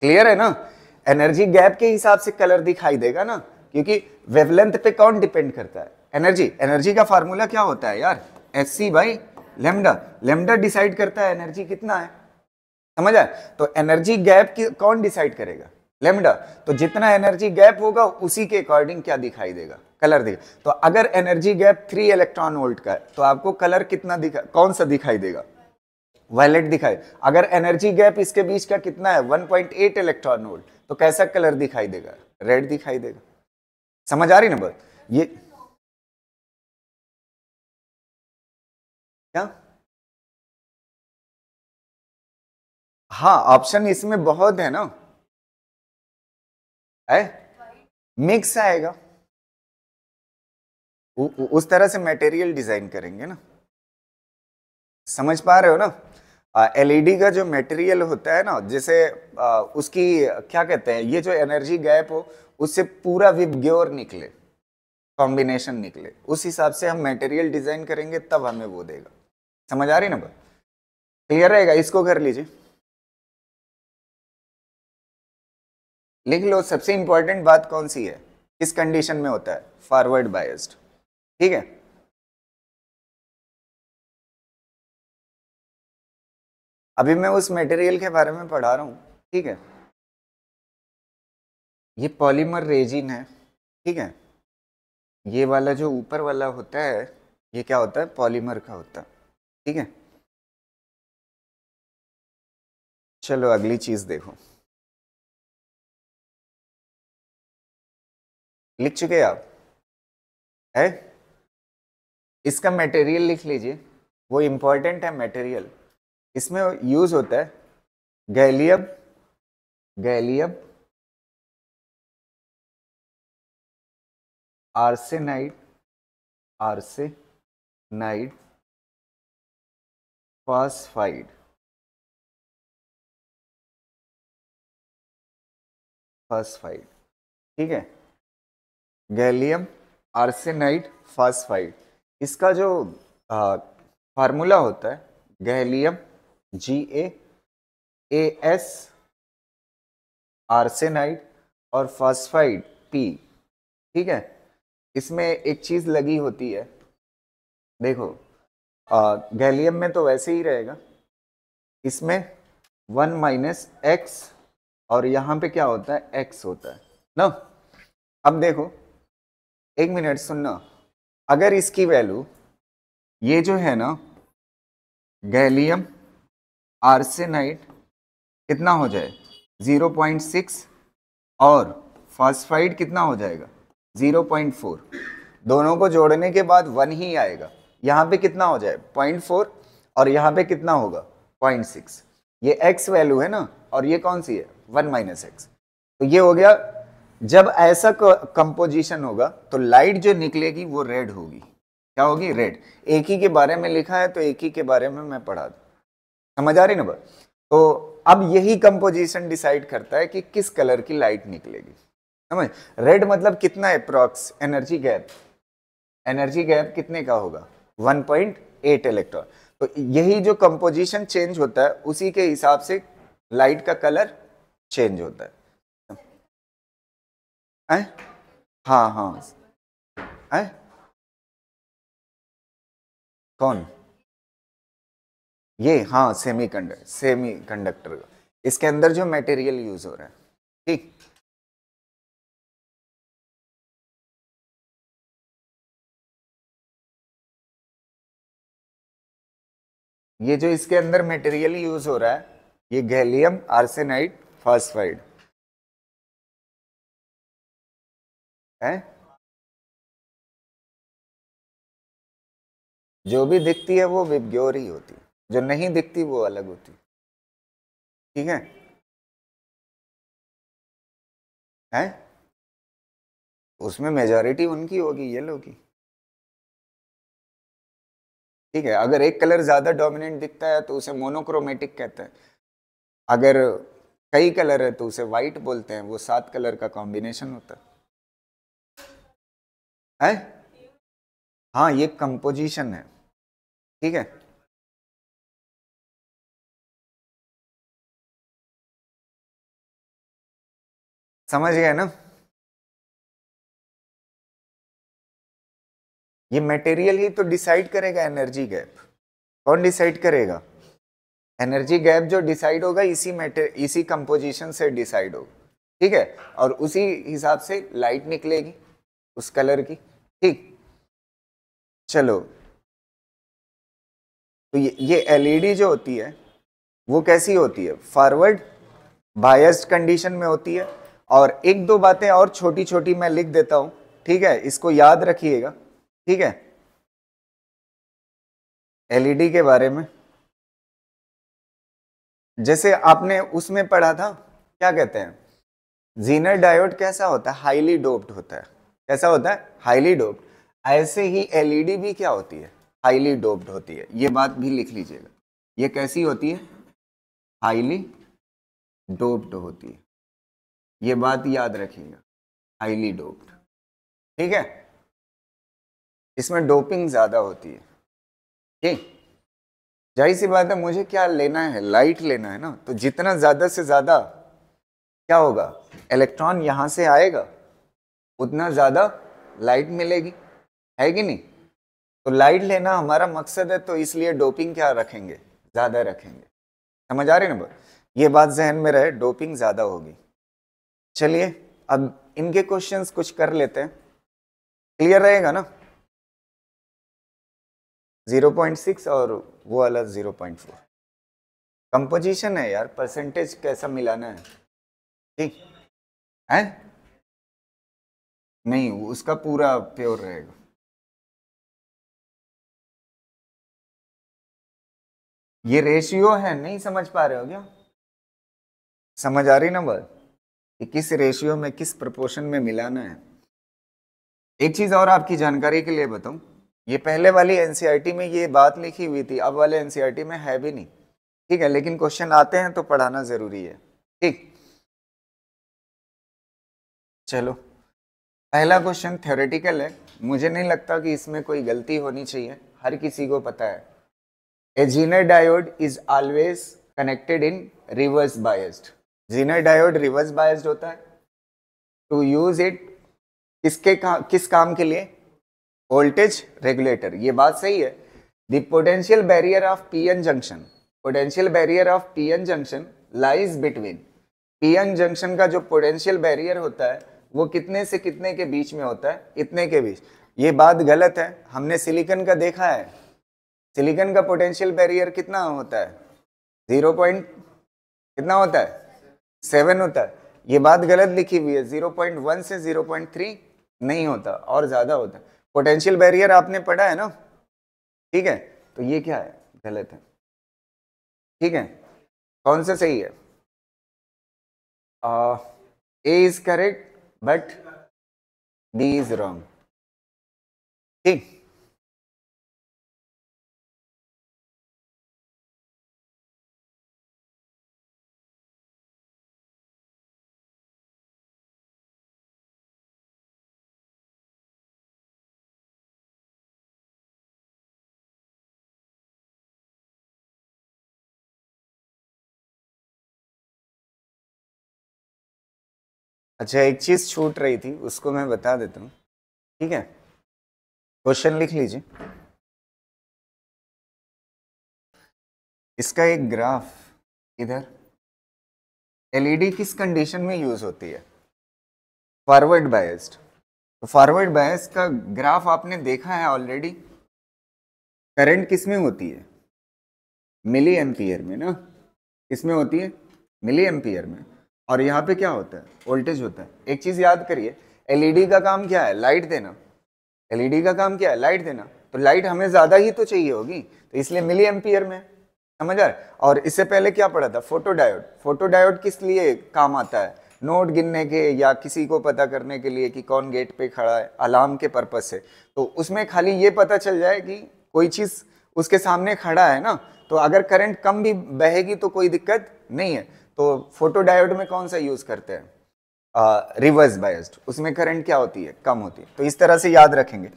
क्लियर है ना? एनर्जी गैप के हिसाब से कलर दिखाई देगा ना, क्योंकि वेवलेंथ पे कौन डिपेंड करता है, एनर्जी। एनर्जी का फार्मूला क्या होता है यार, Hc by lambda. Lambda decide करता है एनर्जी कितना है, समझ आए? तो एनर्जी गैप की कौन डिसाइड करेगा, लेमडा। तो जितना एनर्जी गैप होगा उसी के अकॉर्डिंग क्या दिखाई देगा, कलर देगा। तो अगर एनर्जी गैप 3 इलेक्ट्रॉन वोल्ट का है तो आपको कलर कितना दिखा, कौन सा दिखाई देगा, वायलेट दिखाई। अगर एनर्जी गैप इसके बीच का कितना है, 1.8 इलेक्ट्रॉन वोल्ट, तो कैसा कलर दिखाई देगा, रेड दिखाई देगा। समझ आ रही ना बात? ये क्या, हाँ ऑप्शन इसमें बहुत है ना, है मिक्स आएगा, उस तरह से मटेरियल डिजाइन करेंगे ना। समझ पा रहे हो ना? एलईडी का जो मटेरियल होता है ना, जैसे उसकी क्या कहते हैं, ये जो एनर्जी गैप हो उससे पूरा विबग्योर निकले, कॉम्बिनेशन निकले, उस हिसाब से हम मटेरियल डिजाइन करेंगे, तब हमें वो देगा। समझ आ रही ना बात? क्लियर रहेगा? इसको कर लीजिए, लिख लो। सबसे इंपॉर्टेंट बात कौन सी है, किस कंडीशन में होता है, फॉरवर्ड बायस्ड। ठीक है, अभी मैं उस मटेरियल के बारे में पढ़ा रहा हूं, ठीक है। ये पॉलीमर रेजिन है, ठीक है। ये वाला जो ऊपर वाला होता है, ये क्या होता है, पॉलीमर का होता है, ठीक है। चलो अगली चीज देखो, लिख चुके आप, है? इसका मटेरियल लिख लीजिए, वो इंपॉर्टेंट है मटेरियल। इसमें यूज होता है gallium, gallium arsenide, arsenide phosphide, phosphide, ठीक है। गैलियम आर्सेनाइड फॉस्फाइड, इसका जो फार्मूला होता है, गैलियम GaAs, आर्सेनाइड और फॉस्फाइड P, ठीक है। इसमें एक चीज लगी होती है, देखो गैलियम में तो वैसे ही रहेगा, इसमें 1 - x और यहाँ पे क्या होता है, x होता है ना। अब देखो, एक मिनट सुनना, अगर इसकी वैल्यू ये जो है ना, गैलियम आर्सेनाइड कितना हो जाए, 0.6 और फॉस्फाइड कितना हो जाएगा, 0.4, दोनों को जोड़ने के बाद 1 ही आएगा। यहाँ पे कितना हो जाए, 0.4 और यहाँ पे कितना होगा, 0.6। ये x वैल्यू है ना, और ये कौन सी है, 1 - x। तो ये हो गया, जब ऐसा कंपोजिशन होगा तो लाइट जो निकलेगी वो रेड होगी, क्या होगी, रेड। एक ही के बारे में लिखा है तो एक ही के बारे में मैं पढ़ा दूं, समझ आ रही ना बात? तो अब यही कंपोजिशन डिसाइड करता है कि किस कलर की लाइट निकलेगी, समझ। रेड मतलब कितना approx energy gap, energy gap कितने का होगा, 1.8 इलेक्ट्रॉन। तो यही जो कंपोजिशन चेंज होता है उसी के हिसाब से लाइट का कलर चेंज होता है, है? हाँ हाँ, है कौन, ये हाँ सेमी कंडक्टर का, इसके अंदर जो मटेरियल यूज हो रहा है, ठीक। ये जो इसके अंदर मटेरियल यूज हो रहा है ये गैलियम आर्सेनाइड फॉस्फाइड है। जो भी दिखती है वो विबग्योर ही होती है, जो नहीं दिखती वो अलग होती है। ठीक है उसमें मेजॉरिटी उनकी होगी येलो की। ठीक है, अगर एक कलर ज्यादा डोमिनेंट दिखता है तो उसे मोनोक्रोमेटिक कहते हैं। अगर कई कलर है तो उसे वाइट बोलते हैं, वो 7 कलर का कॉम्बिनेशन होता है। हाँ ये कंपोजिशन है। ठीक है, समझ गए ना। ये मटेरियल ही तो डिसाइड करेगा एनर्जी गैप। कौन डिसाइड करेगा? एनर्जी गैप जो डिसाइड होगा इसी कंपोजिशन से डिसाइड होगा। ठीक है, और उसी हिसाब से लाइट निकलेगी उस कलर की। ठीक, चलो तो ये एलईडी जो होती है वो कैसी होती है? फॉरवर्ड बायस्ड कंडीशन में होती है। और एक दो बातें और छोटी छोटी मैं लिख देता हूं, ठीक है, इसको याद रखिएगा। ठीक है, एलईडी के बारे में जैसे आपने उसमें पढ़ा था, क्या कहते हैं, जीनर डायोड कैसा होता है? हाईली डोप्ड होता है। कैसा होता है? Highly doped. ऐसे ही एलईडी भी क्या होती है? हाईली डोप्ड होती है। ये बात भी लिख लीजिएगा, ये कैसी होती है? हाईली डोप्ड होती है। ये बात याद रखिएगा, हाईली डोप्ड। ठीक है, इसमें डोपिंग ज्यादा होती है। ठीक, जाहिर सी बात है, मुझे क्या लेना है? लाइट लेना है ना, तो जितना ज्यादा से ज्यादा क्या होगा, इलेक्ट्रॉन यहां से आएगा उतना ज्यादा लाइट मिलेगी, है कि नहीं? तो लाइट लेना हमारा मकसद है, तो इसलिए डोपिंग क्या रखेंगे? ज्यादा रखेंगे। समझ आ रही ना? ये बात जहन में रहे, डोपिंग ज्यादा होगी। चलिए अब इनके क्वेश्चंस कुछ कर लेते हैं, क्लियर रहेगा ना? 0.6 और वो वाला 0.4 कंपोजिशन है यार, परसेंटेज कैसा मिलाना है। ठीक है, नहीं उसका पूरा प्योर रहेगा। ये रेशियो है, नहीं समझ पा रहे हो क्या? समझ आ रही ना बात, कि किस रेशियो में किस प्रोपोर्शन में मिलाना है। एक चीज और आपकी जानकारी के लिए बताऊं, ये पहले वाली एनसीईआरटी में ये बात लिखी हुई थी, अब वाले एनसीईआरटी में है भी नहीं। ठीक है, लेकिन क्वेश्चन आते हैं तो पढ़ाना जरूरी है। ठीक, चलो पहला क्वेश्चन थ्योरेटिकल है, मुझे नहीं लगता कि इसमें कोई गलती होनी चाहिए, हर किसी को पता है। A Zener diode is always connected in reverse biased. Zener diode reverse biased होता है। टू यूज इट किस काम के लिए? Voltage regulator. ये बात सही है। The potential barrier of PN junction, potential barrier of PN junction lies between. PN junction का जो पोटेंशियल बैरियर होता है वो कितने से कितने के बीच में होता है? इतने के बीच। ये बात गलत है, हमने सिलिकॉन का देखा है, सिलिकॉन का पोटेंशियल बैरियर कितना होता है? 0 पॉइंट कितना होता है? 7 होता है। ये बात गलत लिखी हुई है, 0.1 से 0.3 नहीं होता, और ज्यादा होता है। पोटेंशियल बैरियर आपने पढ़ा है ना? ठीक है, तो ये क्या है? गलत है। ठीक है, कौन सा सही है? A is correct but B is wrong. ठीक, अच्छा एक चीज छूट रही थी, उसको मैं बता देता हूँ। ठीक है, क्वेश्चन लिख लीजिए। इसका एक ग्राफ इधर, एलईडी किस कंडीशन में यूज होती है? Forward biased. तो फॉरवर्ड बायस का ग्राफ आपने देखा है ऑलरेडी। करंट किस में होती है? मिली एम्पियर में ना, इसमें होती है मिली एम्पियर में, और यहाँ पे क्या होता है, वोल्टेज होता है। एक चीज याद करिए, एलईडी का काम क्या है, लाइट देना। एलईडी का काम क्या है, लाइट देना। तो लाइट हमें ज्यादा ही तो चाहिए होगी, तो इसलिए मिली एम्पियर में, समझ आए। और इससे पहले क्या पढ़ा था, फोटो डायोड। फोटो डायोड किस लिए काम आता है, नोट गिनने के या किसी को पता करने के लिए कि कौन गेट पे खड़ा है, अलार्म के पर्पज से। तो उसमें खाली ये पता चल जाए कि कोई चीज उसके सामने खड़ा है ना, तो अगर करंट कम भी बहेगी तो कोई दिक्कत नहीं है। तो फोटो डायोड में कौन सा यूज करते हैं, रिवर्स बायस्ड, उसमें करंट क्या होती है, कम होती है। तो इस तरह से याद रखेंगे।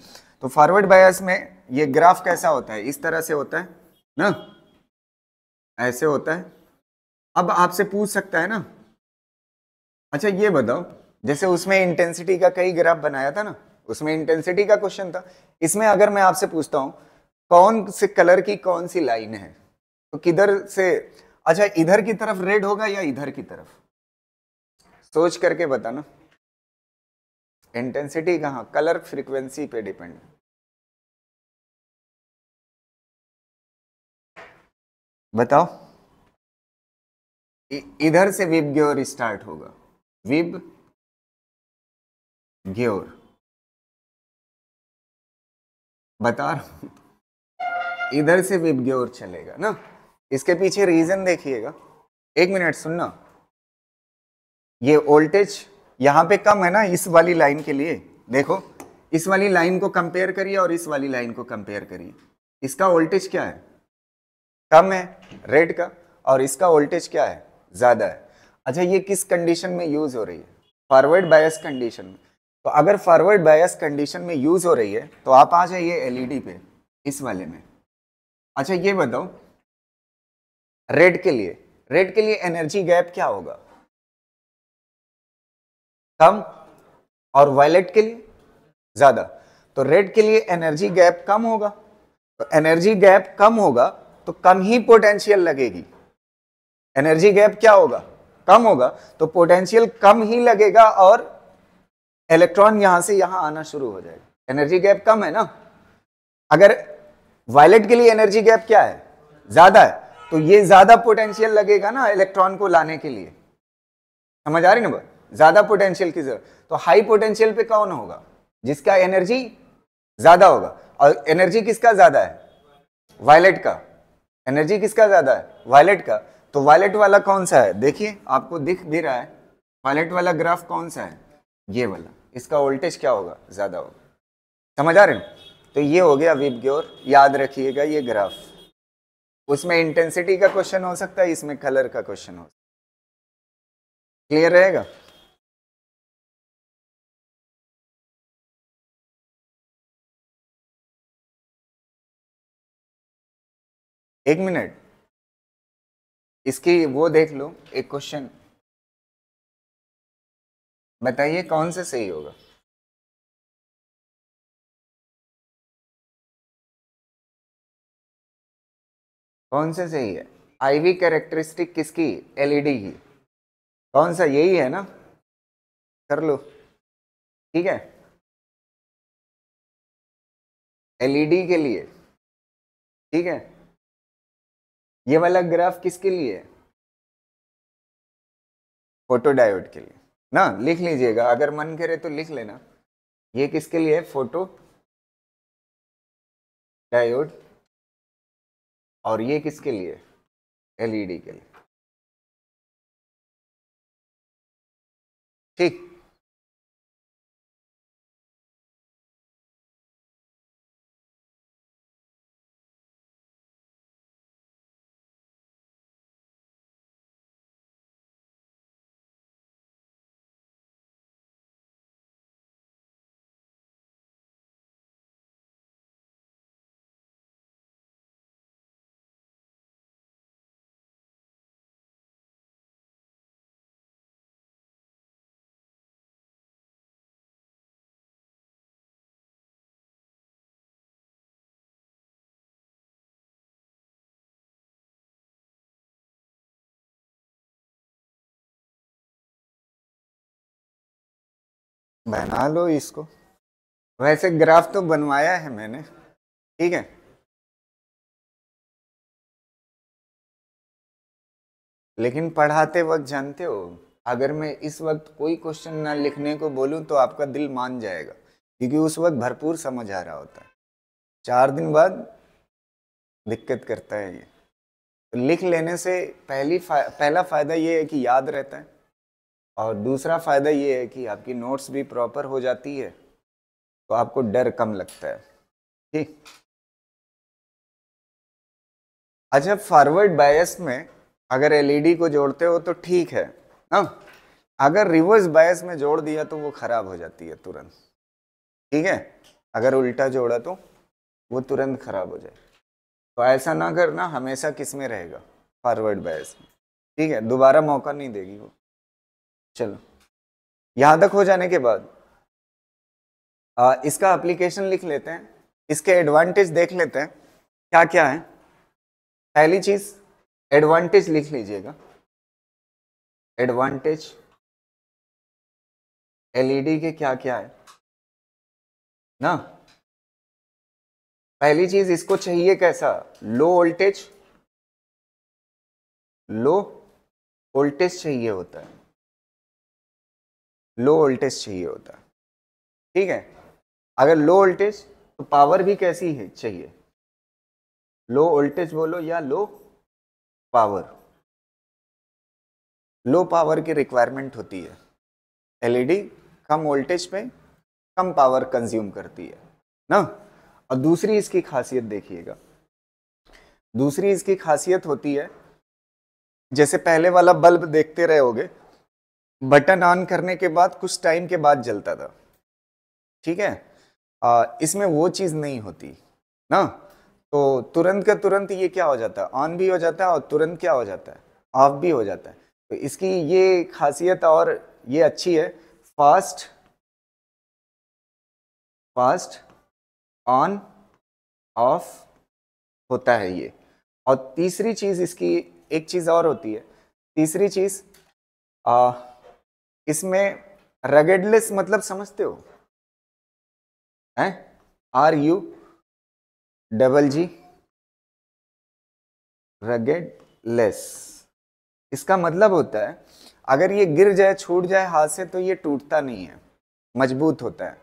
तो फॉरवर्ड बायस में ये ग्राफ कैसा होता है, इस तरह से होता है ना, ऐसे होता है। अब आपसे पूछ सकता है ना, अच्छा ये बताओ, जैसे उसमें इंटेंसिटी का कई ग्राफ बनाया था ना, उसमें इंटेंसिटी का क्वेश्चन था। इसमें अगर मैं आपसे पूछता हूं कौन से कलर की कौन सी लाइन है, तो किधर से, अच्छा इधर की तरफ रेड होगा या इधर की तरफ, सोच करके बताना। इंटेंसिटी कहाँ, कलर फ्रीक्वेंसी पे डिपेंड है। बताओ, इधर से विब ग्योर स्टार्ट होगा, विब ग्योर, बता रहा हूं, इधर से विब ग्योर चलेगा ना। इसके पीछे रीजन देखिएगा, एक मिनट सुनना। ये वोल्टेज यहाँ पे कम है ना, इस वाली लाइन के लिए देखो, इस वाली लाइन को कंपेयर करिए और इस वाली लाइन को कंपेयर करिए। इसका वोल्टेज क्या है, कम है रेड का, और इसका वोल्टेज क्या है, ज्यादा है। अच्छा ये किस कंडीशन में यूज हो रही है, फॉरवर्ड बायस कंडीशन में। तो अगर फॉरवर्ड बायस कंडीशन में यूज हो रही है तो आप आ जाइए एलईडी पे, इस वाले में। अच्छा ये बताओ, रेड के लिए एनर्जी गैप क्या होगा, कम, और वायलेट के लिए ज्यादा। तो रेड के लिए एनर्जी गैप कम होगा, तो एनर्जी गैप कम होगा तो कम ही पोटेंशियल लगेगी। एनर्जी गैप क्या होगा, कम होगा, तो पोटेंशियल कम ही लगेगा और इलेक्ट्रॉन यहां से यहां आना शुरू हो जाएगा। एनर्जी गैप कम है ना। अगर वायलेट के लिए एनर्जी गैप क्या है, ज्यादा है, तो ये ज्यादा पोटेंशियल लगेगा ना इलेक्ट्रॉन को लाने के लिए, समझ आ रही ना, ज्यादा पोटेंशियल की जरूरत। तो हाई पोटेंशियल पे कौन होगा, जिसका एनर्जी ज्यादा होगा। और एनर्जी किसका ज्यादा है, वायलेट का। एनर्जी किसका ज्यादा है, वायलेट का। तो वायलेट वाला कौन सा है, देखिए आपको दिख भी रहा है, वायलेट वाला ग्राफ कौन सा है, ये वाला। इसका वोल्टेज क्या होगा, ज्यादा होगा। समझ आ रहे हैं। तो ये हो गया विब ग्योर, याद रखिएगा ये ग्राफ। उसमें इंटेंसिटी का क्वेश्चन हो सकता है, इसमें कलर का क्वेश्चन हो सकता है। क्लियर रहेगा। एक मिनट, इसकी वो देख लो एक क्वेश्चन, बताइए कौन सा सही होगा। कौन सा सही है, आईवी कैरेक्टरिस्टिक किसकी, एलईडी की। कौन सा, यही है ना, कर लो, ठीक है। एलईडी के लिए, ठीक है। ये वाला ग्राफ किसके लिए है, फोटो डायोड के लिए ना, लिख लीजिएगा, अगर मन करे तो लिख लेना। ये किसके लिए है, फोटो डायोड, और ये किसके लिए, एलईडी के लिए, ठीक। बना लो इसको, वैसे ग्राफ तो बनवाया है मैंने, ठीक है। लेकिन पढ़ाते वक्त जानते हो, अगर मैं इस वक्त कोई क्वेश्चन ना लिखने को बोलूं तो आपका दिल मान जाएगा, क्योंकि उस वक्त भरपूर समझ आ रहा होता है। 4 दिन बाद दिक्कत करता है ये। तो लिख लेने से पहला फायदा ये है कि याद रहता है, और दूसरा फायदा ये है कि आपकी नोट्स भी प्रॉपर हो जाती है, तो आपको डर कम लगता है। ठीक। अच्छा, फॉरवर्ड बायस में अगर एलईडी को जोड़ते हो तो ठीक है ना, अगर रिवर्स बायस में जोड़ दिया तो वो खराब हो जाती है तुरंत। ठीक है, अगर उल्टा जोड़ा तो वो तुरंत खराब हो जाए। तो ऐसा ना करना, हमेशा किस में रहेगा, फॉरवर्ड बायस में। ठीक है, दोबारा मौका नहीं देगी वो। चलो, यहां तक हो जाने के बाद इसका एप्लीकेशन लिख लेते हैं, इसके एडवांटेज देख लेते हैं क्या क्या है। पहली चीज, एडवांटेज लिख लीजिएगा। एडवांटेज एलईडी के क्या क्या है ना। पहली चीज, इसको चाहिए कैसा, लो वोल्टेज। लो वोल्टेज चाहिए होता है, लो वोल्टेज चाहिए होता है। ठीक है, अगर लो वोल्टेज तो पावर भी कैसी है चाहिए, लो वोल्टेज बोलो या लो पावर। लो पावर की रिक्वायरमेंट होती है। एलईडी कम वोल्टेज पे कम पावर कंज्यूम करती है ना। और दूसरी इसकी खासियत देखिएगा, दूसरी इसकी खासियत होती है, जैसे पहले वाला बल्ब देखते रहे होगे, बटन ऑन करने के बाद कुछ टाइम के बाद जलता था। ठीक है, इसमें वो चीज नहीं होती ना। तो तुरंत का तुरंत ये क्या हो जाता है, ऑन भी हो जाता है और तुरंत क्या हो जाता है, ऑफ भी हो जाता है। तो इसकी ये खासियत और ये अच्छी है, फास्ट फास्ट ऑन ऑफ होता है ये। और तीसरी चीज इसकी, एक चीज और होती है, तीसरी चीज इसमें रगेडलेस मतलब समझते हो, हैं, RUGG, रगेडलेस। इसका मतलब होता है अगर ये गिर जाए, छूट जाए हाथ से, तो ये टूटता नहीं है, मजबूत होता है।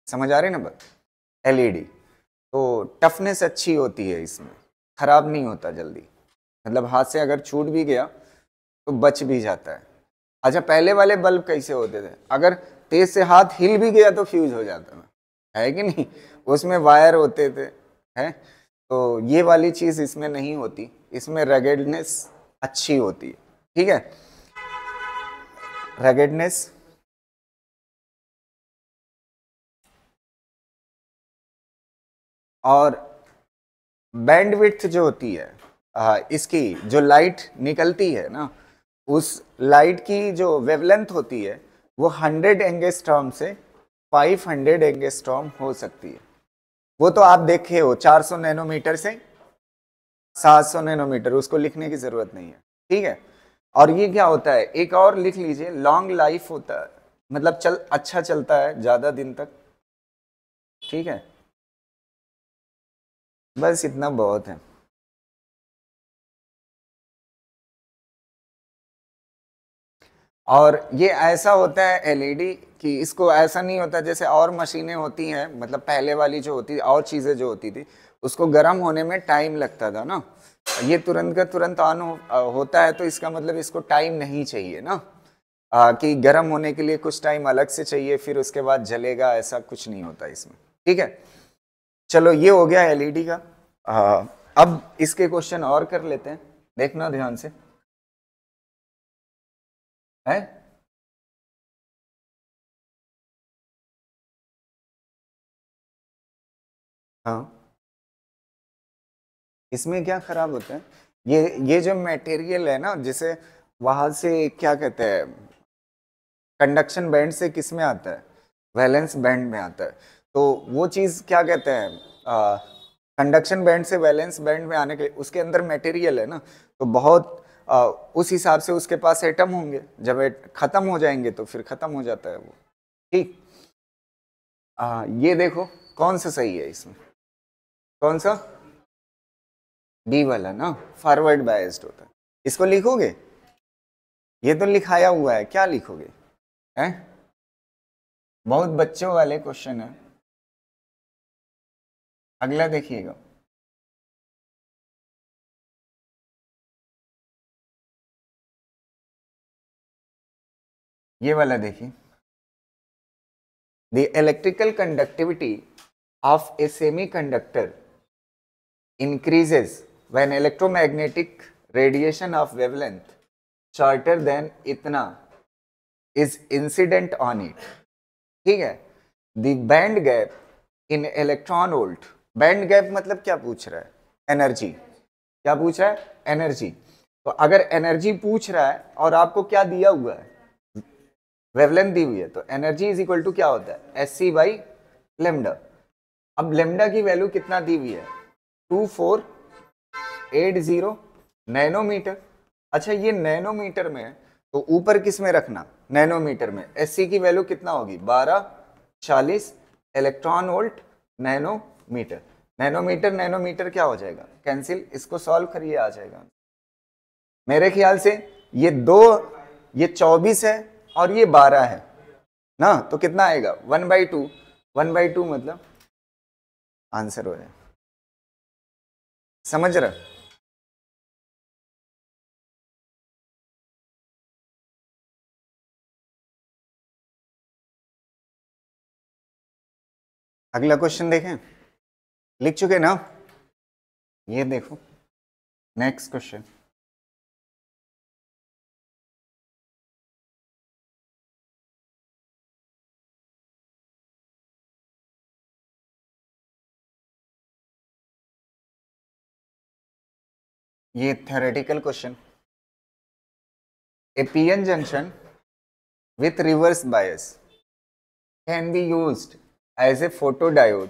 समझ आ रही ना बात। एलईडी तो टफनेस अच्छी होती है इसमें, खराब नहीं होता जल्दी, मतलब हाथ से अगर छूट भी गया तो बच भी जाता है। अच्छा, पहले वाले बल्ब कैसे होते थे, अगर तेज से हाथ हिल भी गया तो फ्यूज हो जाता था, है कि नहीं, उसमें वायर होते थे, है। तो ये वाली चीज इसमें नहीं होती, इसमें रगेडनेस अच्छी होती है। ठीक है, रगेडनेस और बैंडविड्थ जो होती है, इसकी जो लाइट निकलती है ना, उस लाइट की जो वेवलेंथ होती है वो 100 एंगस्ट्रॉम से 500 एंगस्ट्रॉम हो सकती है। वो तो आप देखे हो, 400 नैनोमीटर से 700 नैनोमीटर, उसको लिखने की जरूरत नहीं है। ठीक है, और ये क्या होता है, एक और लिख लीजिए, लॉन्ग लाइफ होता है, मतलब अच्छा चलता है ज्यादा दिन तक। ठीक है, बस इतना बहुत है। और ये ऐसा होता है एलईडी कि इसको ऐसा नहीं होता जैसे और मशीनें होती हैं, मतलब पहले वाली जो होती और चीज़ें जो होती थी, उसको गर्म होने में टाइम लगता था ना। ये तुरंत का तुरंत ऑन होता है, तो इसका मतलब इसको टाइम नहीं चाहिए ना, कि गर्म होने के लिए कुछ टाइम अलग से चाहिए फिर उसके बाद जलेगा, ऐसा कुछ नहीं होता इसमें। ठीक है, चलो ये हो गया एलईडी का। अब इसके क्वेश्चन और कर लेते हैं, देखना ध्यान से, है। हाँ, इसमें क्या खराब होता है, ये जो मटेरियल है ना, जिसे वहां से क्या कहते हैं, कंडक्शन बैंड से किस में आता है, वैलेंस बैंड में आता है। तो वो चीज क्या कहते हैं, कंडक्शन बैंड से वैलेंस बैंड में आने के, उसके अंदर मटेरियल है ना, तो बहुत उस हिसाब से उसके पास एटम होंगे, जब खत्म हो जाएंगे तो फिर खत्म हो जाता है वो। ठीक, ये देखो कौन सा सही है इसमें, कौन सा, बी वाला ना, फॉरवर्ड बायस्ड होता है। इसको लिखोगे, ये तो लिखाया हुआ है, क्या लिखोगे? हैं? बहुत बच्चों वाले क्वेश्चन है। अगला देखिएगा। ये वाला देखिए। The electrical conductivity of A semiconductor increases when electromagnetic radiation of wavelength shorter than इतना is incident on it। ठीक है। the band gap in electron volt, band gap मतलब क्या पूछ रहा है? एनर्जी। क्या पूछ रहा है? एनर्जी। तो अगर एनर्जी पूछ रहा है और आपको क्या दिया हुआ है? वेवलेंथ दी हुई है, तो एनर्जी इज इक्वल टू क्या होता है? S C by lambda. अब लेमडा की वैल्यू कितना दी हुई है? 2480 नैनोमीटर। अच्छा, ये नैनोमीटर में है, तो ऊपर किस में रखना? नैनोमीटर में। एस सी की वैल्यू कितना होगी? 1240 electron volt nanometre. Nanometre nanometre क्या हो जाएगा? कैंसिल। इसको सॉल्व करिए, आ जाएगा। मेरे ख्याल से ये 2, ये 24 है और ये 12 है ना, तो कितना आएगा? 1/2। 1/2 मतलब आंसर हो जाए। समझ रहे? अगला क्वेश्चन देखें। लिख चुके ना? ये देखो नेक्स्ट क्वेश्चन। ये theoretical question. A PN junction with reverse bias can be used as a photodiode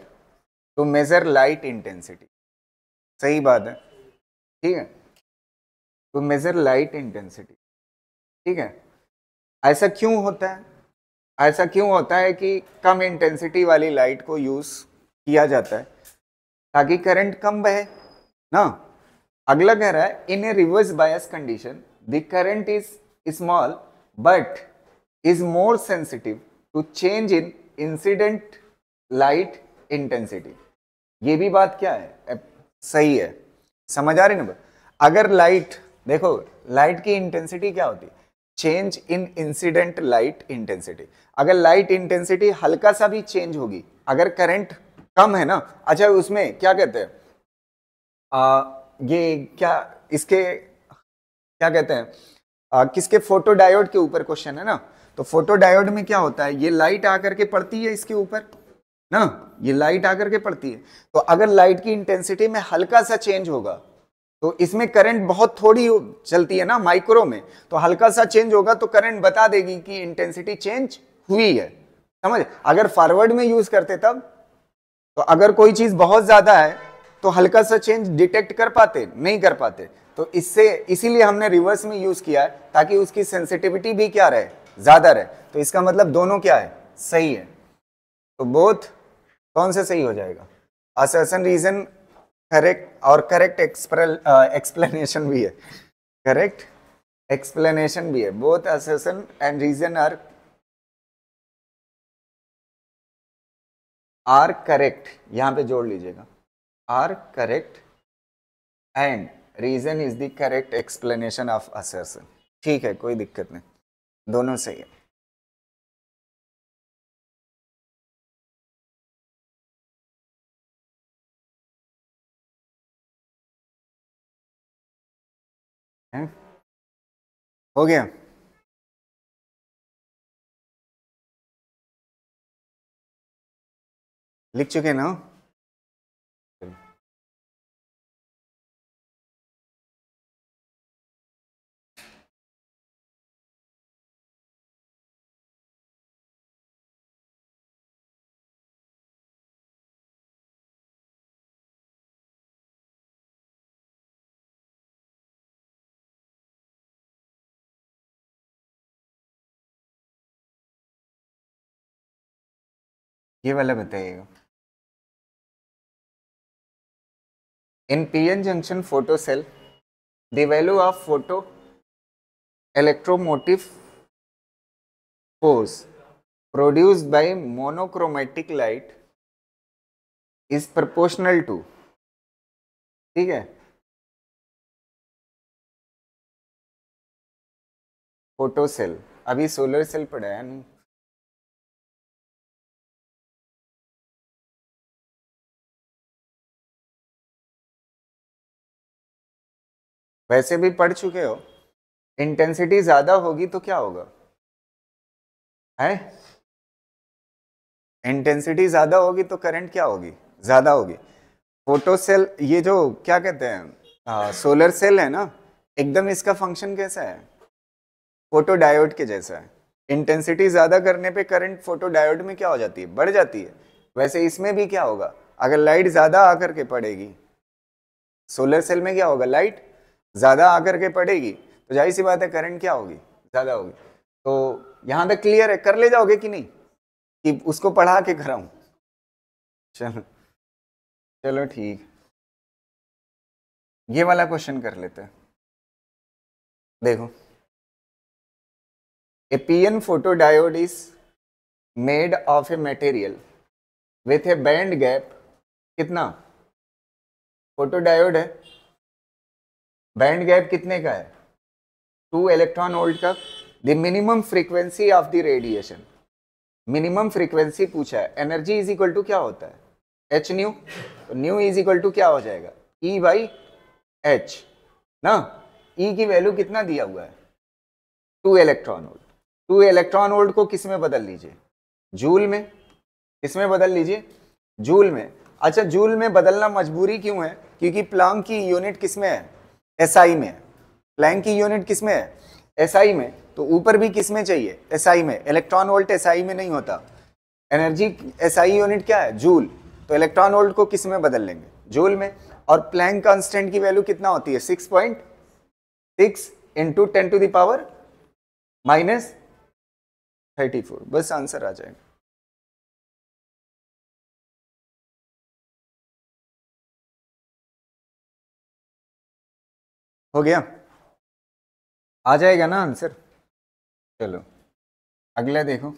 to measure light intensity। सही बात है, ठीक है, to measure light intensity। ठीक है। ऐसा क्यों होता है? ऐसा क्यों होता है कि कम इंटेंसिटी वाली लाइट को यूज किया जाता है? ताकि करंट कम बहे ना। अगला कह रहा है in a reverse bias condition the current is small but is more sensitive to change in incident light intensity। ये भी बात क्या है? सही है। समझ आ रही ना? अगर लाइट, देखो लाइट की इंटेंसिटी क्या होती है? Change in incident light intensity. अगर लाइट इंटेंसिटी हल्का सा भी चेंज होगी, अगर करंट कम है ना, अच्छा उसमें क्या कहते हैं, ये क्या इसके क्या कहते हैं, किसके? फोटो डायोड के ऊपर क्वेश्चन है ना। तो फोटो डायोड में क्या होता है? ये लाइट आकर के पड़ती है इसके ऊपर ना, ये लाइट आकर के पड़ती है। तो अगर लाइट की इंटेंसिटी में हल्का सा चेंज होगा तो इसमें करंट बहुत थोड़ी चलती है ना, माइक्रो में, तो हल्का सा चेंज होगा तो करंट बता देगी कि इंटेंसिटी चेंज हुई है। समझ? अगर फॉरवर्ड में यूज करते तब, तो अगर कोई चीज बहुत ज्यादा है तो हल्का सा चेंज डिटेक्ट कर पाते? नहीं कर पाते। तो इससे इसीलिए हमने रिवर्स में यूज किया है, ताकि उसकी सेंसिटिविटी भी क्या रहे? ज्यादा रहे। तो इसका मतलब दोनों क्या है? सही है। तो बोथ कौन से सही हो जाएगा? असर्शन रीजन करेक्ट, और करेक्ट एक्सप्लेनेशन भी है। करेक्ट एक्सप्लेनेशन भी है। Both assertion and reason are correct, यहां पे जोड़ लीजिएगा, are correct and reason is the correct explanation of assertion. ठीक है, कोई दिक्कत नहीं, दोनों सही है। हैं? हो गया? लिख चुके ना? ये वाला बताइएगा। In PN junction photo cell the value of photo electromotive force produced by monochromatic light is proportional to, ठीक है, फोटो सेल। अभी सोलर सेल पढ़ा है नहीं, वैसे भी पढ़ चुके हो। इंटेंसिटी ज्यादा होगी तो क्या होगा, है इंटेंसिटी ज्यादा होगी तो करंट क्या होगी, ज्यादा होगी। फोटो सेल, ये जो क्या कहते हैं सोलर सेल है ना, एकदम इसका फंक्शन कैसा है, फोटो डायोड के जैसा है। इंटेंसिटी ज्यादा करने पे करंट फोटो डायोड में क्या हो जाती है, बढ़ जाती है। वैसे इसमें भी क्या होगा, अगर लाइट ज्यादा आकर के पड़ेगी, सोलर सेल में क्या होगा, लाइट ज्यादा आकर के पड़ेगी तो जाहिर सी बात है करंट क्या होगी, ज्यादा होगी। तो यहां तक क्लियर है, कर ले जाओगे कि नहीं, कि उसको पढ़ा के कराऊं। चलो चलो ठीक, ये वाला क्वेश्चन कर लेते हैं। देखो, ए PN photodiode is made of a material with a band gap, कितना, फोटोडायोड है, बैंड गैप कितने का है, 2 इलेक्ट्रॉन वोल्ट का। The minimum frequency of the radiation, minimum frequency पूछा है। एनर्जी इज इक्वल टू क्या होता है, एच न्यू, तो न्यू इज इक्वल टू क्या हो जाएगा, ई बाई एच ना। ई की वैल्यू कितना दिया हुआ है, 2 इलेक्ट्रॉन वोल्ट। 2 इलेक्ट्रॉन वोल्ट को किस में बदल लीजिए, जूल में। किस में बदल लीजिए, जूल में। अच्छा, जूल में बदलना मजबूरी क्यों है, क्योंकि प्लांक की यूनिट किस में है, एसआई में। प्लैंक की यूनिट किस में है, एसआई में। तो ऊपर भी किस में चाहिए, एसआई में। इलेक्ट्रॉन वोल्ट एसआई में नहीं होता, एनर्जी एसआई यूनिट क्या है, जूल। तो इलेक्ट्रॉन वोल्ट को किस में बदल लेंगे, जूल में। और प्लैंक कांस्टेंट की वैल्यू कितना होती है, 6.6 इंटू 10 टू द पावर -34। बस आंसर आ जाएगा। हो गया, आ जाएगा ना आंसर। चलो अगला देखो,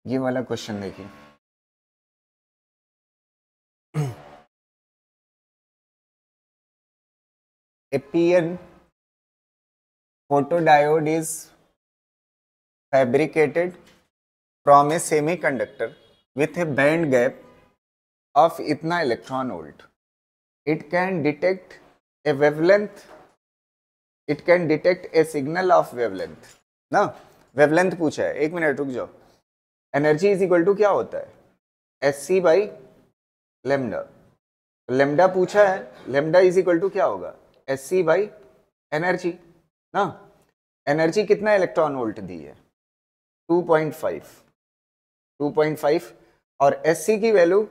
ये वाला क्वेश्चन देखिए। A PN photodiode is fabricated from a semiconductor with a band gap of इतना electron volt. It can detect a wavelength, it can detect a signal of wavelength ना। वेवलेंथ पूछा है, एक मिनट रुक जाओ। एनर्जी इज इक्वल टू क्या होता है, S C by lambda. Lambda पूछा है, लेमडा इज इक्वल टू क्या होगा, एस सी बाई एनर्जी ना। एनर्जी कितना इलेक्ट्रॉन वोल्ट दी है, 2.5। और एस सी की वैल्यू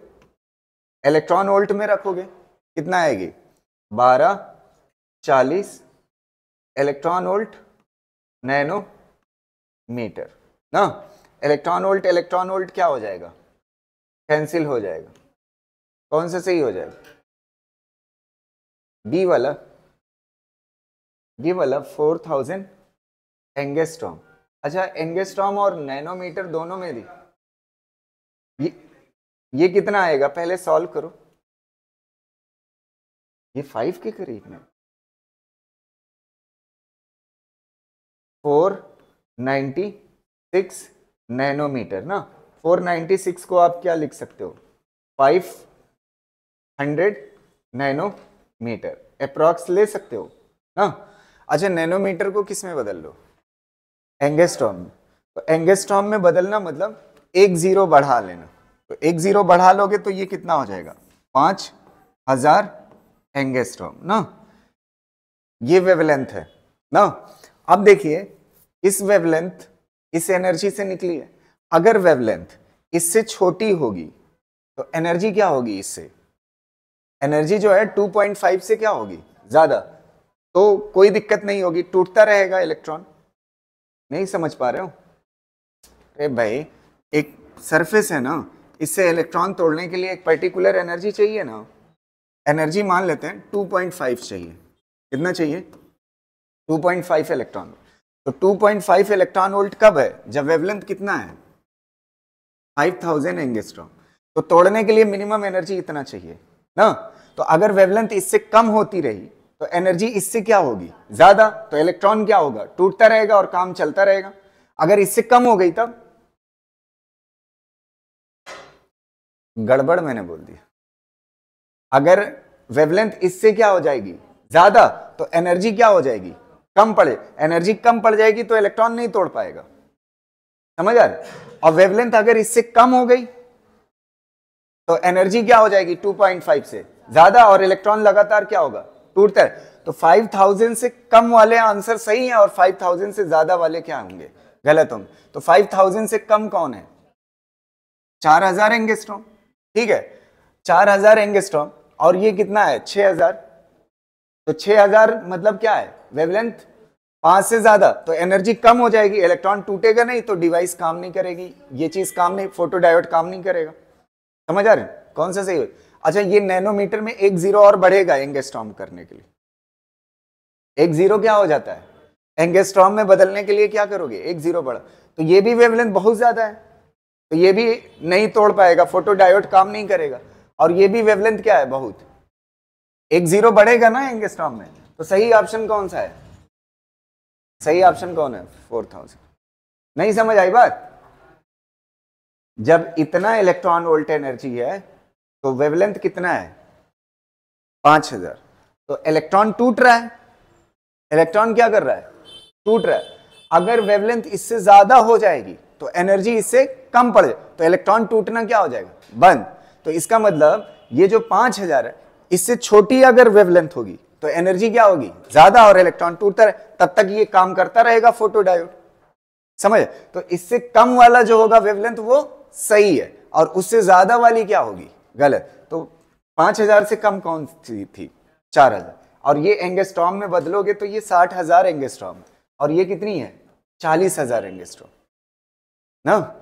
इलेक्ट्रॉन वोल्ट में रखोगे कितना आएगी, 1240 इलेक्ट्रॉन वोल्ट नैनो मीटर ना। इलेक्ट्रॉन वोल्ट क्या हो जाएगा, कैंसिल हो जाएगा। कौन सा सही हो जाएगा, बी वाला। ये वाला 4000 एंगस्ट्रॉम। अच्छा, एंगस्ट्रॉम और नैनोमीटर दोनों में दी। ये कितना आएगा, पहले सॉल्व करो। ये 5 के करीब में, 496 नैनोमीटर ना। 496 को आप क्या लिख सकते हो, 500 नैनोमीटर अप्रॉक्स ले सकते हो ना। अच्छा, नैनोमीटर को किस में बदल लो, एंगस्ट्रॉम में। तो एंगस्ट्रॉम में बदलना मतलब एक जीरो बढ़ा लेना। तो एक जीरो बढ़ा लोगे तो ये कितना हो जाएगा, 5000 एंगस्ट्रॉम ना। ये वेवलेंथ है ना। अब देखिए, इस वेवलेंथ इस एनर्जी से निकली है। अगर वेवलेंथ इससे छोटी होगी तो एनर्जी क्या होगी, इससे एनर्जी जो है 2.5 से क्या होगी, ज्यादा, तो कोई दिक्कत नहीं होगी, टूटता रहेगा इलेक्ट्रॉन। नहीं समझ पा रहे हो? अरे भाई, एक सरफेस है ना, इससे इलेक्ट्रॉन तोड़ने के लिए एक पर्टिकुलर एनर्जी चाहिए ना। एनर्जी मान लेते हैं 2.5 चाहिए। कितना चाहिए? 2.5 इलेक्ट्रॉन। तो 2.5 इलेक्ट्रॉन वोल्ट कब है? जब वेवलेंथ कितना है? 5000 एंगस्ट्रॉम। तो तोड़ने के लिए मिनिमम एनर्जी इतना चाहिए ना। तो अगर वेवलेंथ इससे कम होती रही तो एनर्जी इससे क्या होगी, ज्यादा। तो इलेक्ट्रॉन क्या होगा, टूटता रहेगा और काम चलता रहेगा। अगर इससे कम हो गई तब गड़बड़, मैंने बोल दिया। अगर वेवलेंथ इससे क्या हो जाएगी, ज्यादा, तो एनर्जी क्या हो जाएगी, कम पड़े। एनर्जी कम पड़ जाएगी तो इलेक्ट्रॉन नहीं तोड़ पाएगा, समझ आ रहा? और वेवलेंथ अगर इससे कम हो गई तो एनर्जी क्या हो जाएगी, 2.5 से ज्यादा, और इलेक्ट्रॉन लगातार क्या होगा, टूटता है। तो 5000 से कम वाले आंसर सही है और 5000 से ज्यादा वाले क्या होंगे, गलत होंगे। तो 5000 से कम कौन है? 4000 एंगस्ट्रॉम। ठीक है, 4000 एंगस्ट्रॉम। और ये कितना है, 6000। तो 6000 मतलब क्या है, वेवलेंथ 5 से ज्यादा, तो एनर्जी कम हो जाएगी, इलेक्ट्रॉन टूटेगा नहीं, तो डिवाइस काम नहीं करेगी, ये चीज काम नहीं, फोटो डायोड काम नहीं करेगा। समझ आ रहे हैं? कौन सा सही हो? अच्छा, ये नैनोमीटर में एक जीरो और बढ़ेगा एंगस्ट्रॉम करने के लिए। एक जीरो क्या हो जाता है, एंगस्ट्रॉम में बदलने के लिए क्या करोगे, एक जीरो बढ़ा। तो ये भी वेवलेंथ बहुत ज्यादा है, तो ये भी नहीं तोड़ पाएगा, फोटो डायोड काम नहीं करेगा। और ये भी वेवलेंथ क्या है, बहुत, एक जीरो बढ़ेगा ना एंगस्ट्रॉम में। तो सही ऑप्शन कौन सा है, सही ऑप्शन कौन है, 4000। नहीं समझ आई बात? जब इतना इलेक्ट्रॉन वोल्ट एनर्जी है तो वेवलेंथ कितना है, 5000। तो इलेक्ट्रॉन टूट रहा है, इलेक्ट्रॉन क्या कर रहा है, टूट रहा है। अगर वेवलेंथ इससे ज्यादा हो जाएगी तो एनर्जी इससे कम पड़ जाए, तो इलेक्ट्रॉन टूटना क्या हो जाएगा, बंद। तो इसका मतलब ये जो 5000 है, इससे छोटी अगर वेवलेंथ होगी तो एनर्जी क्या होगी, ज्यादा, और इलेक्ट्रॉन टूटता रहे, तब तक ये काम करता रहेगा फोटो डायोड। समझ? तो इससे कम वाला जो होगा वेवलेंथ वो सही है, और उससे ज्यादा वाली क्या होगी, गलत। तो 5000 से कम कौन सी थी, 4000। और ये एंगस्ट्रॉम में बदलोगे तो ये 60,000 एंगस्ट्रॉम, और ये कितनी है, 40,000 एंगस्ट्रॉम ना।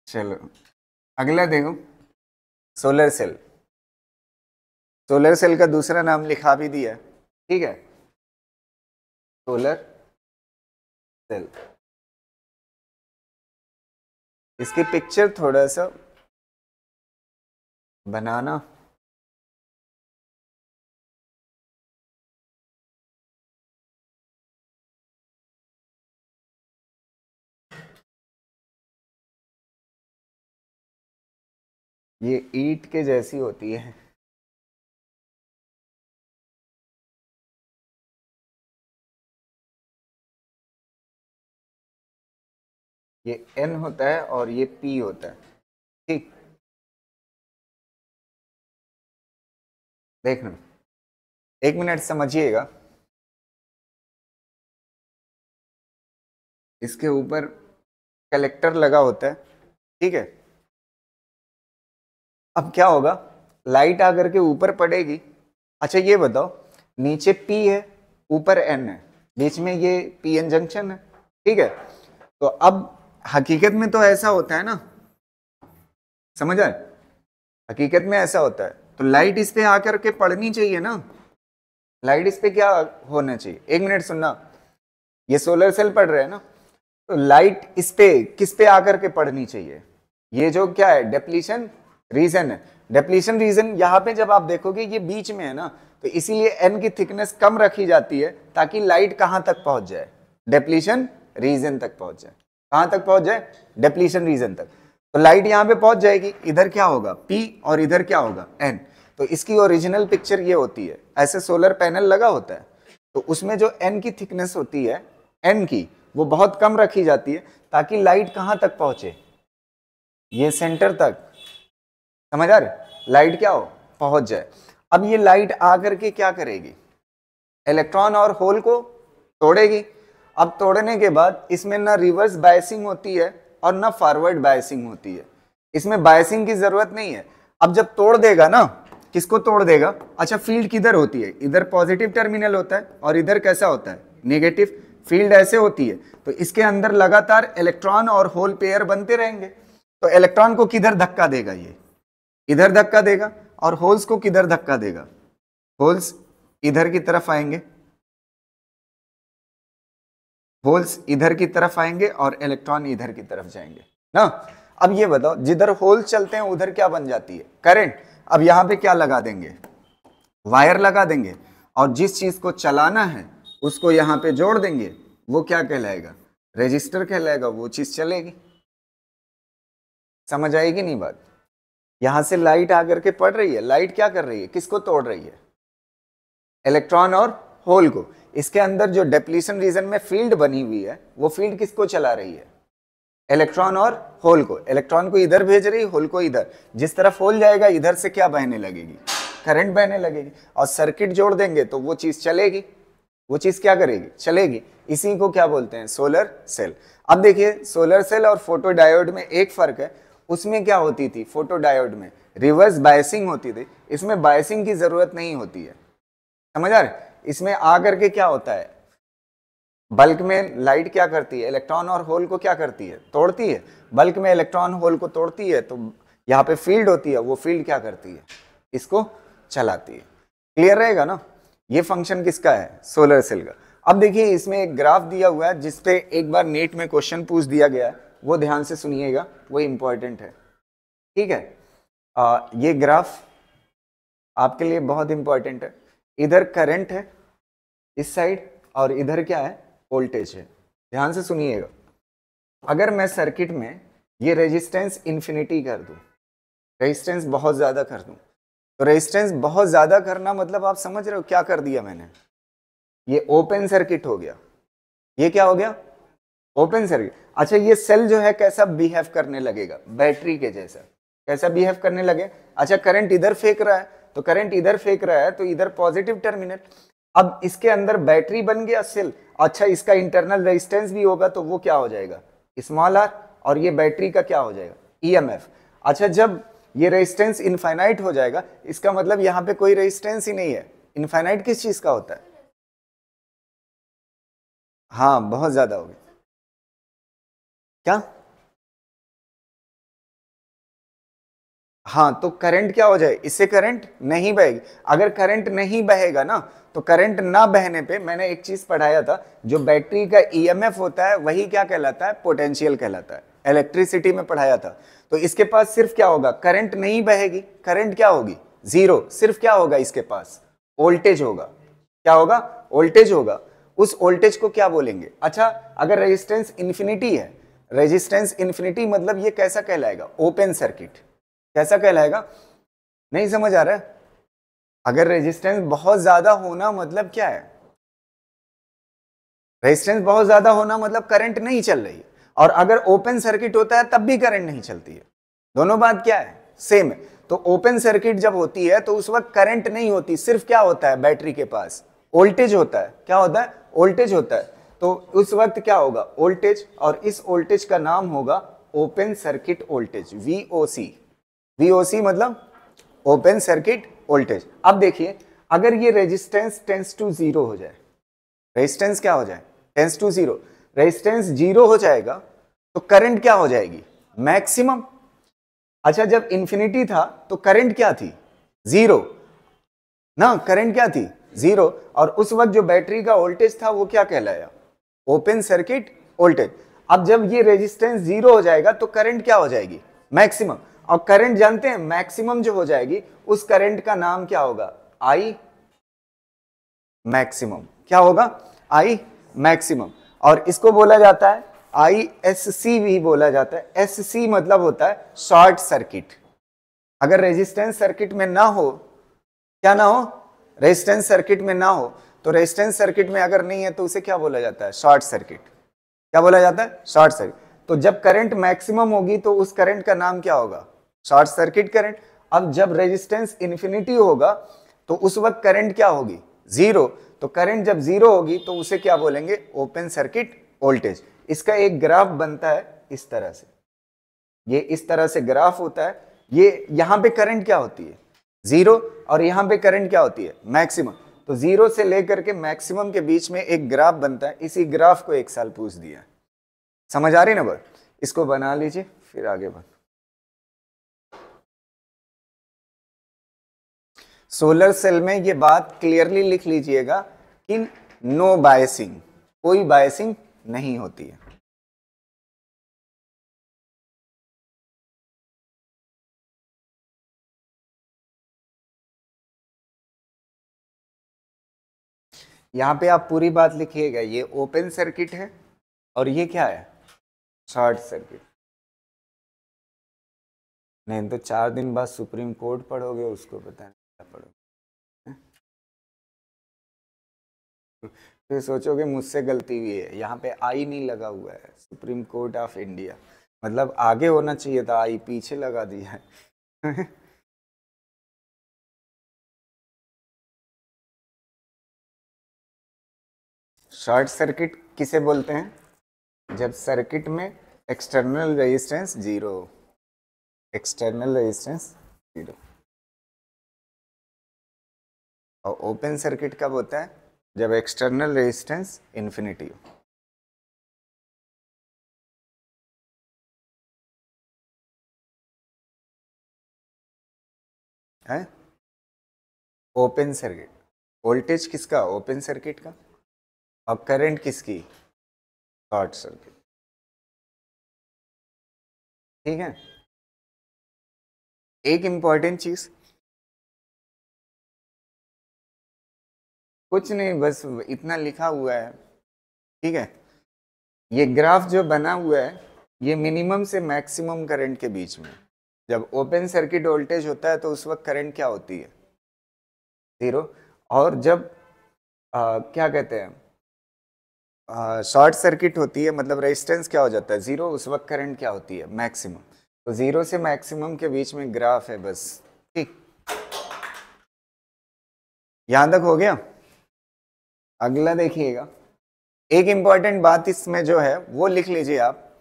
चलो अगला देखो, सोलर सेल। सोलर सेल का दूसरा नाम लिखा भी दिया है, ठीक है, सोलर सेल। इसकी पिक्चर थोड़ा सा बनाना। ये ईंट के जैसी होती है। ये एन होता है और ये पी होता है, ठीक। देखना, एक मिनट समझिएगा। इसके ऊपर कलेक्टर लगा होता है, ठीक है। अब क्या होगा, लाइट आकर के ऊपर पड़ेगी। अच्छा ये बताओ, नीचे पी है, ऊपर एन है, बीच में ये पी एन जंक्शन है, ठीक है। तो अब हकीकत में तो ऐसा होता है ना, समझ आए? हकीकत में ऐसा होता है, तो लाइट इस पे आकर के पड़नी चाहिए ना। लाइट इस पे क्या होना चाहिए, एक मिनट सुनना। ये सोलर सेल पड़ रहे हैं ना, तो लाइट इस पे किस पे आकर के पड़नी चाहिए, ये जो क्या है, डिप्लीशन रीजन है। डिप्लीशन रीजन यहाँ पे जब आप देखोगे ये बीच में है ना, तो इसीलिए एन की थिकनेस कम रखी जाती है, ताकि लाइट कहाँ तक पहुंच जाए, डिप्लीशन रीजन तक पहुंच जाए। कहाँ तक पहुंच जाए, डिप्लीशन रीजन तक। तो लाइट यहाँ पे पहुंच जाएगी, इधर क्या होगा, पी, और इधर क्या होगा, एन। तो इसकी ओरिजिनल पिक्चर ये होती है, ऐसे सोलर पैनल लगा होता है, तो उसमें जो एन की थिकनेस होती है, एन की, वो बहुत कम रखी जाती है, ताकि लाइट कहाँ तक पहुंचे, ये सेंटर तक। समझ आ रहे, लाइट क्या हो, पहुंच जाए। अब ये लाइट आकर के क्या करेगी, इलेक्ट्रॉन और होल को तोड़ेगी। अब तोड़ने के बाद इसमें ना रिवर्स बायसिंग होती है और ना फॉरवर्ड बायसिंग होती है, इसमें बायसिंग की जरूरत नहीं है। अब जब तोड़ देगा ना, किसको तोड़ देगा? अच्छा, फील्ड किधर होती है? इधर पॉजिटिव टर्मिनल होता है और इधर कैसा होता है? नेगेटिव। फील्ड ऐसे होती है, तो इसके अंदर लगातार इलेक्ट्रॉन और होल पेयर बनते रहेंगे। तो इलेक्ट्रॉन को किधर धक्का देगा? ये इधर धक्का देगा। और होल्स को किधर धक्का देगा? होल्स इधर की तरफ आएंगे, होल्स इधर की तरफ आएंगे और इलेक्ट्रॉन इधर की तरफ जाएंगे ना। अब ये बताओ, जिधर होल चलते हैं उधर क्या बन जाती है? करंट। अब यहां पे क्या लगा देंगे? वायर लगा देंगे, और जिस चीज को चलाना है उसको यहां पे जोड़ देंगे, वो क्या कहलाएगा? रेजिस्टर कहलाएगा, वो चीज चलेगी। समझ आएगी नहीं बात? यहां से लाइट आकर के पड़ रही है, लाइट क्या कर रही है? किसको तोड़ रही है? इलेक्ट्रॉन और होल को। इसके अंदर जो डिप्लीशन रीजन में फील्ड बनी हुई है, वो फील्ड किसको चला रही है? इलेक्ट्रॉन और होल को। इलेक्ट्रॉन को इधर भेज रही है, होल को इधर। जिस तरफ होल जाएगा इधर से क्या बहने लगेगी? करंट बहने लगेगी। और सर्किट जोड़ देंगे तो वो चीज चलेगी। वो चीज क्या करेगी? चलेगी। इसी को क्या बोलते हैं? Solar cell. अब देखिए, सोलर सेल और फोटो डायोड में एक फर्क है। उसमें क्या होती थी? फोटो डायोड में रिवर्स बायसिंग होती थी, इसमें बायसिंग की जरूरत नहीं होती है। समझ आ रहे? इसमें आकर के क्या होता है? बल्क में लाइट क्या करती है? इलेक्ट्रॉन और होल को क्या करती है? तोड़ती है। बल्क में इलेक्ट्रॉन होल को तोड़ती है, तो यहाँ पे फील्ड होती है, वो फील्ड क्या करती है? इसको चलाती है। क्लियर रहेगा ना? ये फंक्शन किसका है? सोलर सेल का। अब देखिए, इसमें एक ग्राफ दिया हुआ है जिसपे एक बार नेट में क्वेश्चन पूछ दिया गया है, वो ध्यान से सुनिएगा, वो इंपॉर्टेंट है। ठीक है, ये ग्राफ आपके लिए बहुत इंपॉर्टेंट है। इधर करंट है इस साइड, और इधर क्या है? वोल्टेज है। ध्यान से सुनिएगा। अगर मैं सर्किट में ये रेजिस्टेंस इन्फिनिटी कर दूं, रेजिस्टेंस बहुत ज्यादा कर दूं, तो रेजिस्टेंस बहुत ज्यादा करना मतलब आप समझ रहे हो क्या कर दिया मैंने? ये ओपन सर्किट हो गया। ये क्या हो गया? Open circuit. अच्छा, ये सेल जो है कैसा बिहेव करने लगेगा? बैटरी के जैसा। कैसा बिहेव करने लगे? अच्छा, करंट इधर फेंक रहा है, तो करंट इधर फेंक रहा है, तो इधर पॉजिटिव टर्मिनल। अब इसके अंदर बैटरी बन गया सेल। अच्छा, इसका इंटरनल रेजिस्टेंस भी होगा, तो वो क्या हो जाएगा? Small R. और ये बैटरी का क्या हो जाएगा? ईएमएफ। अच्छा, जब ये रेजिस्टेंस इनफाइनाइट हो जाएगा, इसका मतलब यहां पे कोई रेजिस्टेंस ही नहीं है। इनफाइनाइट किस चीज का होता है? हाँ, बहुत ज्यादा हो गया। क्या? हाँ, तो करंट क्या हो जाए? इससे करंट नहीं बहेगी। अगर करंट नहीं बहेगा ना, तो करंट ना बहने पे मैंने एक चीज पढ़ाया था, जो बैटरी का ईएमएफ होता है वही क्या कहलाता है? पोटेंशियल कहलाता है। इलेक्ट्रिसिटी में पढ़ाया था। तो इसके पास सिर्फ क्या होगा? करंट नहीं बहेगी। करंट क्या होगी? जीरो। सिर्फ क्या होगा इसके पास? वोल्टेज होगा। क्या होगा? वोल्टेज होगा। उस वोल्टेज को क्या बोलेंगे? अच्छा, अगर रेजिस्टेंस इन्फिनिटी है, रेजिस्टेंस इन्फिनिटी मतलब ये कैसा कहलाएगा? Open circuit. कैसा कहलाएगा? नहीं समझ आ रहा है? अगर रेजिस्टेंस बहुत ज्यादा होना मतलब क्या है? रेजिस्टेंस बहुत ज्यादा होना मतलब करंट नहीं चल रही है। और अगर ओपन सर्किट होता है तब भी करंट नहीं चलती है। दोनों बात क्या है? सेम है। तो ओपन सर्किट जब होती है तो उस वक्त करंट नहीं होती, सिर्फ क्या होता है? बैटरी के पास वोल्टेज होता है। क्या होता है? वोल्टेज होता है। तो उस वक्त क्या होगा? वोल्टेज। और इस वोल्टेज का नाम होगा open circuit voltage, VOC। VOC मतलब ओपन सर्किट वोल्टेज। अब देखिए, अगर ये रेजिस्टेंस टेंस टू जीरो हो जाए, रेजिस्टेंस क्या हो जाए? Tends to zero. Resistance zero हो जाएगा तो करंट क्या हो जाएगी? मैक्सिमम। अच्छा, जब इंफिनिटी था तो करंट क्या थी? जीरो ना। करंट क्या थी? जीरो। और उस वक्त जो बैटरी का वोल्टेज था वो क्या कहलाया? Open circuit voltage. अब जब ये रेजिस्टेंस जीरो हो जाएगा तो करंट क्या हो जाएगी? मैक्सिमम। और करंट जानते हैं, मैक्सिमम जो हो जाएगी उस करंट का नाम क्या होगा? I maximum. क्या होगा? I maximum. और इसको बोला जाता है ISC भी बोला जाता है। SC मतलब होता है शॉर्ट सर्किट। अगर रेजिस्टेंस सर्किट में ना हो, क्या ना हो? रेजिस्टेंस सर्किट में ना हो, तो रेजिस्टेंस सर्किट में अगर नहीं है तो उसे क्या बोला जाता है? Short circuit. क्या बोला जाता है? Short circuit. तो जब करंट मैक्सिमम होगी तो उस करंट का नाम क्या होगा? Short circuit current. अब जब रेजिस्टेंस इन्फिनिटी होगा तो उस वक्त करंट क्या होगी? जीरो। तो करंट जब जीरो होगी तो उसे क्या बोलेंगे, ओपन सर्किट वोल्टेज। इसका एक ग्राफ बनता है इस तरह से, ये इस तरह से ग्राफ होता है। ये यहां पे करंट क्या होती है, जीरो, और यहां पे करंट क्या होती है, मैक्सिमम। तो जीरो से लेकर के मैक्सिमम के बीच में एक ग्राफ बनता है। इसी ग्राफ को एक साल पूछ दिया। समझ आ रही ना बात, इसको बना लीजिए फिर आगे बढ़। सोलर सेल में ये बात क्लियरली लिख लीजिएगा कि नो बायसिंग, कोई बायसिंग नहीं होती है। यहां पे आप पूरी बात लिखिएगा, ये ओपन सर्किट है और ये क्या है, शॉर्ट सर्किट। नहीं तो 4 दिन बाद सुप्रीम कोर्ट पढ़ोगे, उसको बताना क्या पढ़ोगे, फिर सोचोगे मुझसे गलती हुई है। यहाँ पे आई नहीं लगा हुआ है, सुप्रीम कोर्ट ऑफ इंडिया, मतलब आगे होना चाहिए था, आई पीछे लगा दिया है। शॉर्ट सर्किट किसे बोलते हैं, जब सर्किट में external resistance zero, external resistance zero. और ओपन सर्किट कब होता है, जब एक्सटर्नल रेजिस्टेंस इन्फिनिटी हो। है ओपन सर्किट, वोल्टेज किसका, ओपन सर्किट का, और करंट किसकी, शॉर्ट सर्किट। ठीक है, एक इंपॉर्टेंट चीज, कुछ नहीं, बस इतना लिखा हुआ है। ठीक है, ये ग्राफ जो बना हुआ है, ये मिनिमम से मैक्सिमम करंट के बीच में। जब ओपन सर्किट वोल्टेज होता है तो उस वक्त करंट क्या होती है, जीरो। और जब क्या कहते हैं, शॉर्ट सर्किट होती है, मतलब रेजिस्टेंस क्या हो जाता है, जीरो, उस वक्त करंट क्या होती है, मैक्सिमम। तो जीरो से मैक्सिमम के बीच में ग्राफ है बस। ठीक, यहां तक हो गया। अगला देखिएगा, एक इंपॉर्टेंट बात इसमें जो है वो लिख लीजिए आप,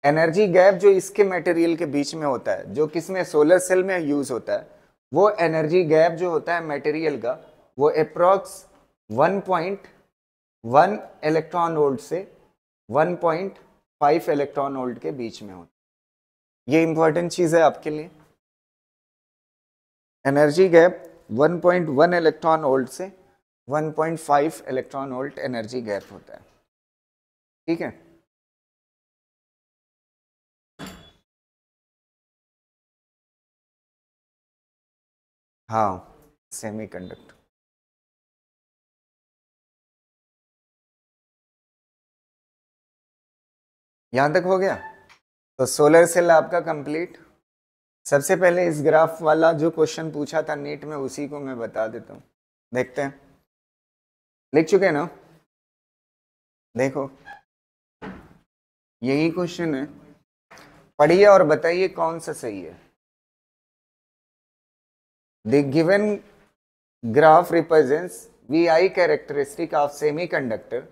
एनर्जी गैप जो इसके मटेरियल के बीच में होता है, जो किसमें, सोलर सेल में यूज होता है, वो एनर्जी गैप जो होता है मटेरियल का, वो अप्रोक्स 1.1 इलेक्ट्रॉन वोल्ट से 1.5 इलेक्ट्रॉन वोल्ट के बीच में होता है। ये इंपॉर्टेंट चीज है आपके लिए। एनर्जी गैप 1.1 इलेक्ट्रॉन वोल्ट से 1.5 इलेक्ट्रॉन वोल्ट एनर्जी गैप होता है। ठीक है, हाँ, सेमीकंडक्टर। यहां तक हो गया, तो सोलर सेल आपका कंप्लीट। सबसे पहले इस ग्राफ वाला जो क्वेश्चन पूछा था नीट में, उसी को मैं बता देता हूं, देखते हैं। लिख चुके हैं ना, देखो यही क्वेश्चन है, पढ़िए और बताइए कौन सा सही है। The given graph represents VI characteristic of semiconductor.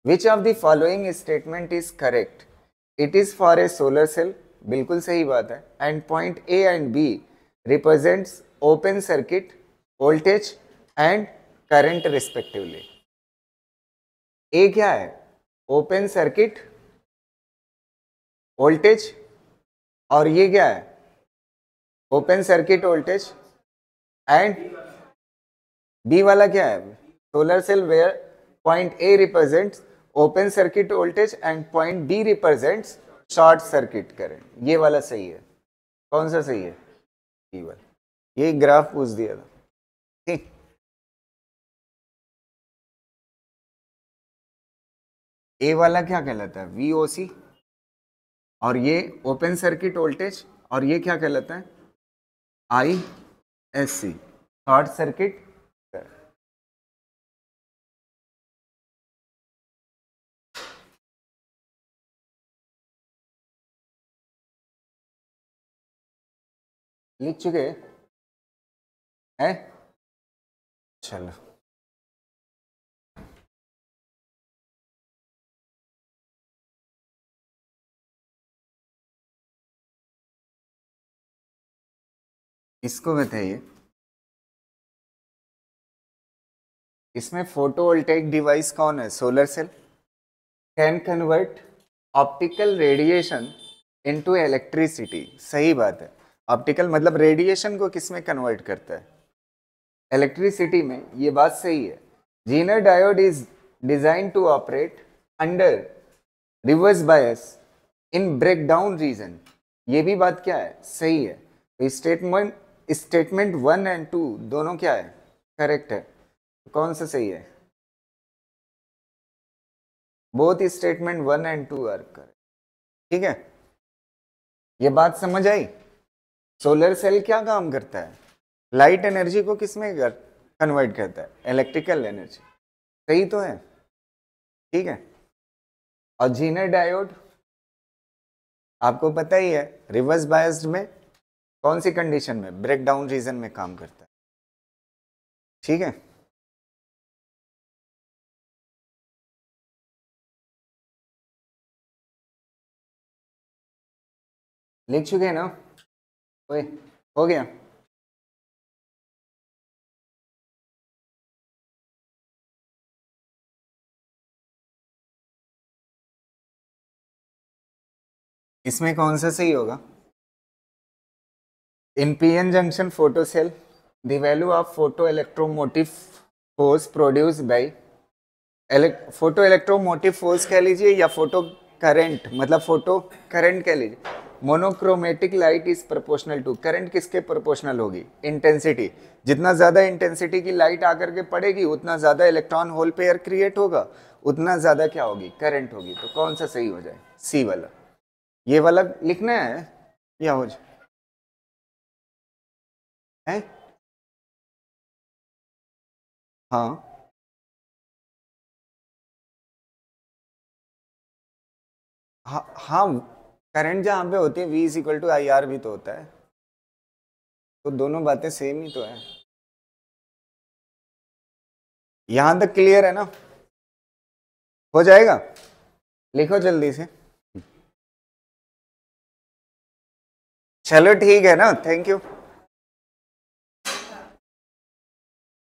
Which of the following statement is correct? It is for a solar cell, बिल्कुल सही बात है, and point A and B represents open circuit, voltage and current respectively. A क्या है, open circuit voltage, और ये क्या है, open circuit voltage and B वाला क्या है, solar cell where point A represents open circuit voltage and point B represents short circuit current. ये वाला सही है, कौन सा सही है, ये वाला। ये ग्राफ पूछ दिया था। ठीक, ए वाला क्या कहलाता है, VOC, और ये ओपन सर्किट वोल्टेज, और ये क्या कहलाता है, ISC, शॉर्ट सर्किट। लिख चुके हैं, चलो इसको बताइए, इसमें फोटोवोल्टेइक डिवाइस कौन है? Solar cell. Can convert optical radiation into electricity. सही बात है। ऑप्टिकल मतलब रेडिएशन को किस में कन्वर्ट करता है? इलेक्ट्रिसिटी में। ये बात सही है। Zener diode is design to operate under reverse bias in breakdown region. ये भी बात क्या है? सही है। तो स्टेटमेंट 1 एंड 2 दोनों क्या है? करेक्ट है। कौन सा सही है? Both statement 1 and 2 are correct. ठीक है, ये बात समझ आई? सोलर सेल क्या काम करता है? लाइट एनर्जी को किस में कन्वर्ट करता है? Electrical energy. सही तो है? ठीक है। और जीनर डायोड आपको पता ही है, रिवर्स बायस्ड में कौन सी कंडीशन में? ब्रेकडाउन रीजन में काम करता है। ठीक है, लिख चुके हैं ना? ओए, हो गया? इसमें कौन सा सही होगा? In PN junction photocell, the value of photoelectromotive force produced by photoelectromotive force कह लीजिए या फोटो करंट, मतलब फोटो करंट कह लीजिए। Monochromatic light is proportional to, current किसके प्रोपोर्शनल होगी? इंटेंसिटी। जितना ज्यादा इंटेंसिटी की लाइट आकर के पड़ेगी उतना ज्यादा इलेक्ट्रॉन होल पेयर क्रिएट होगा, उतना ज्यादा क्या होगी? करंट होगी। तो कौन सा सही हो जाए? सी वाला। ये वाला लिखना है या हो जाए? है? हाँ हाँ हाँ, करंट जहाँ पे होती है V is equal to I R भी तो होता है, तो दोनों बातें सेम ही तो है। यहां तक क्लियर है ना? हो जाएगा? लिखो जल्दी से। चलो ठीक है ना, थैंक यू।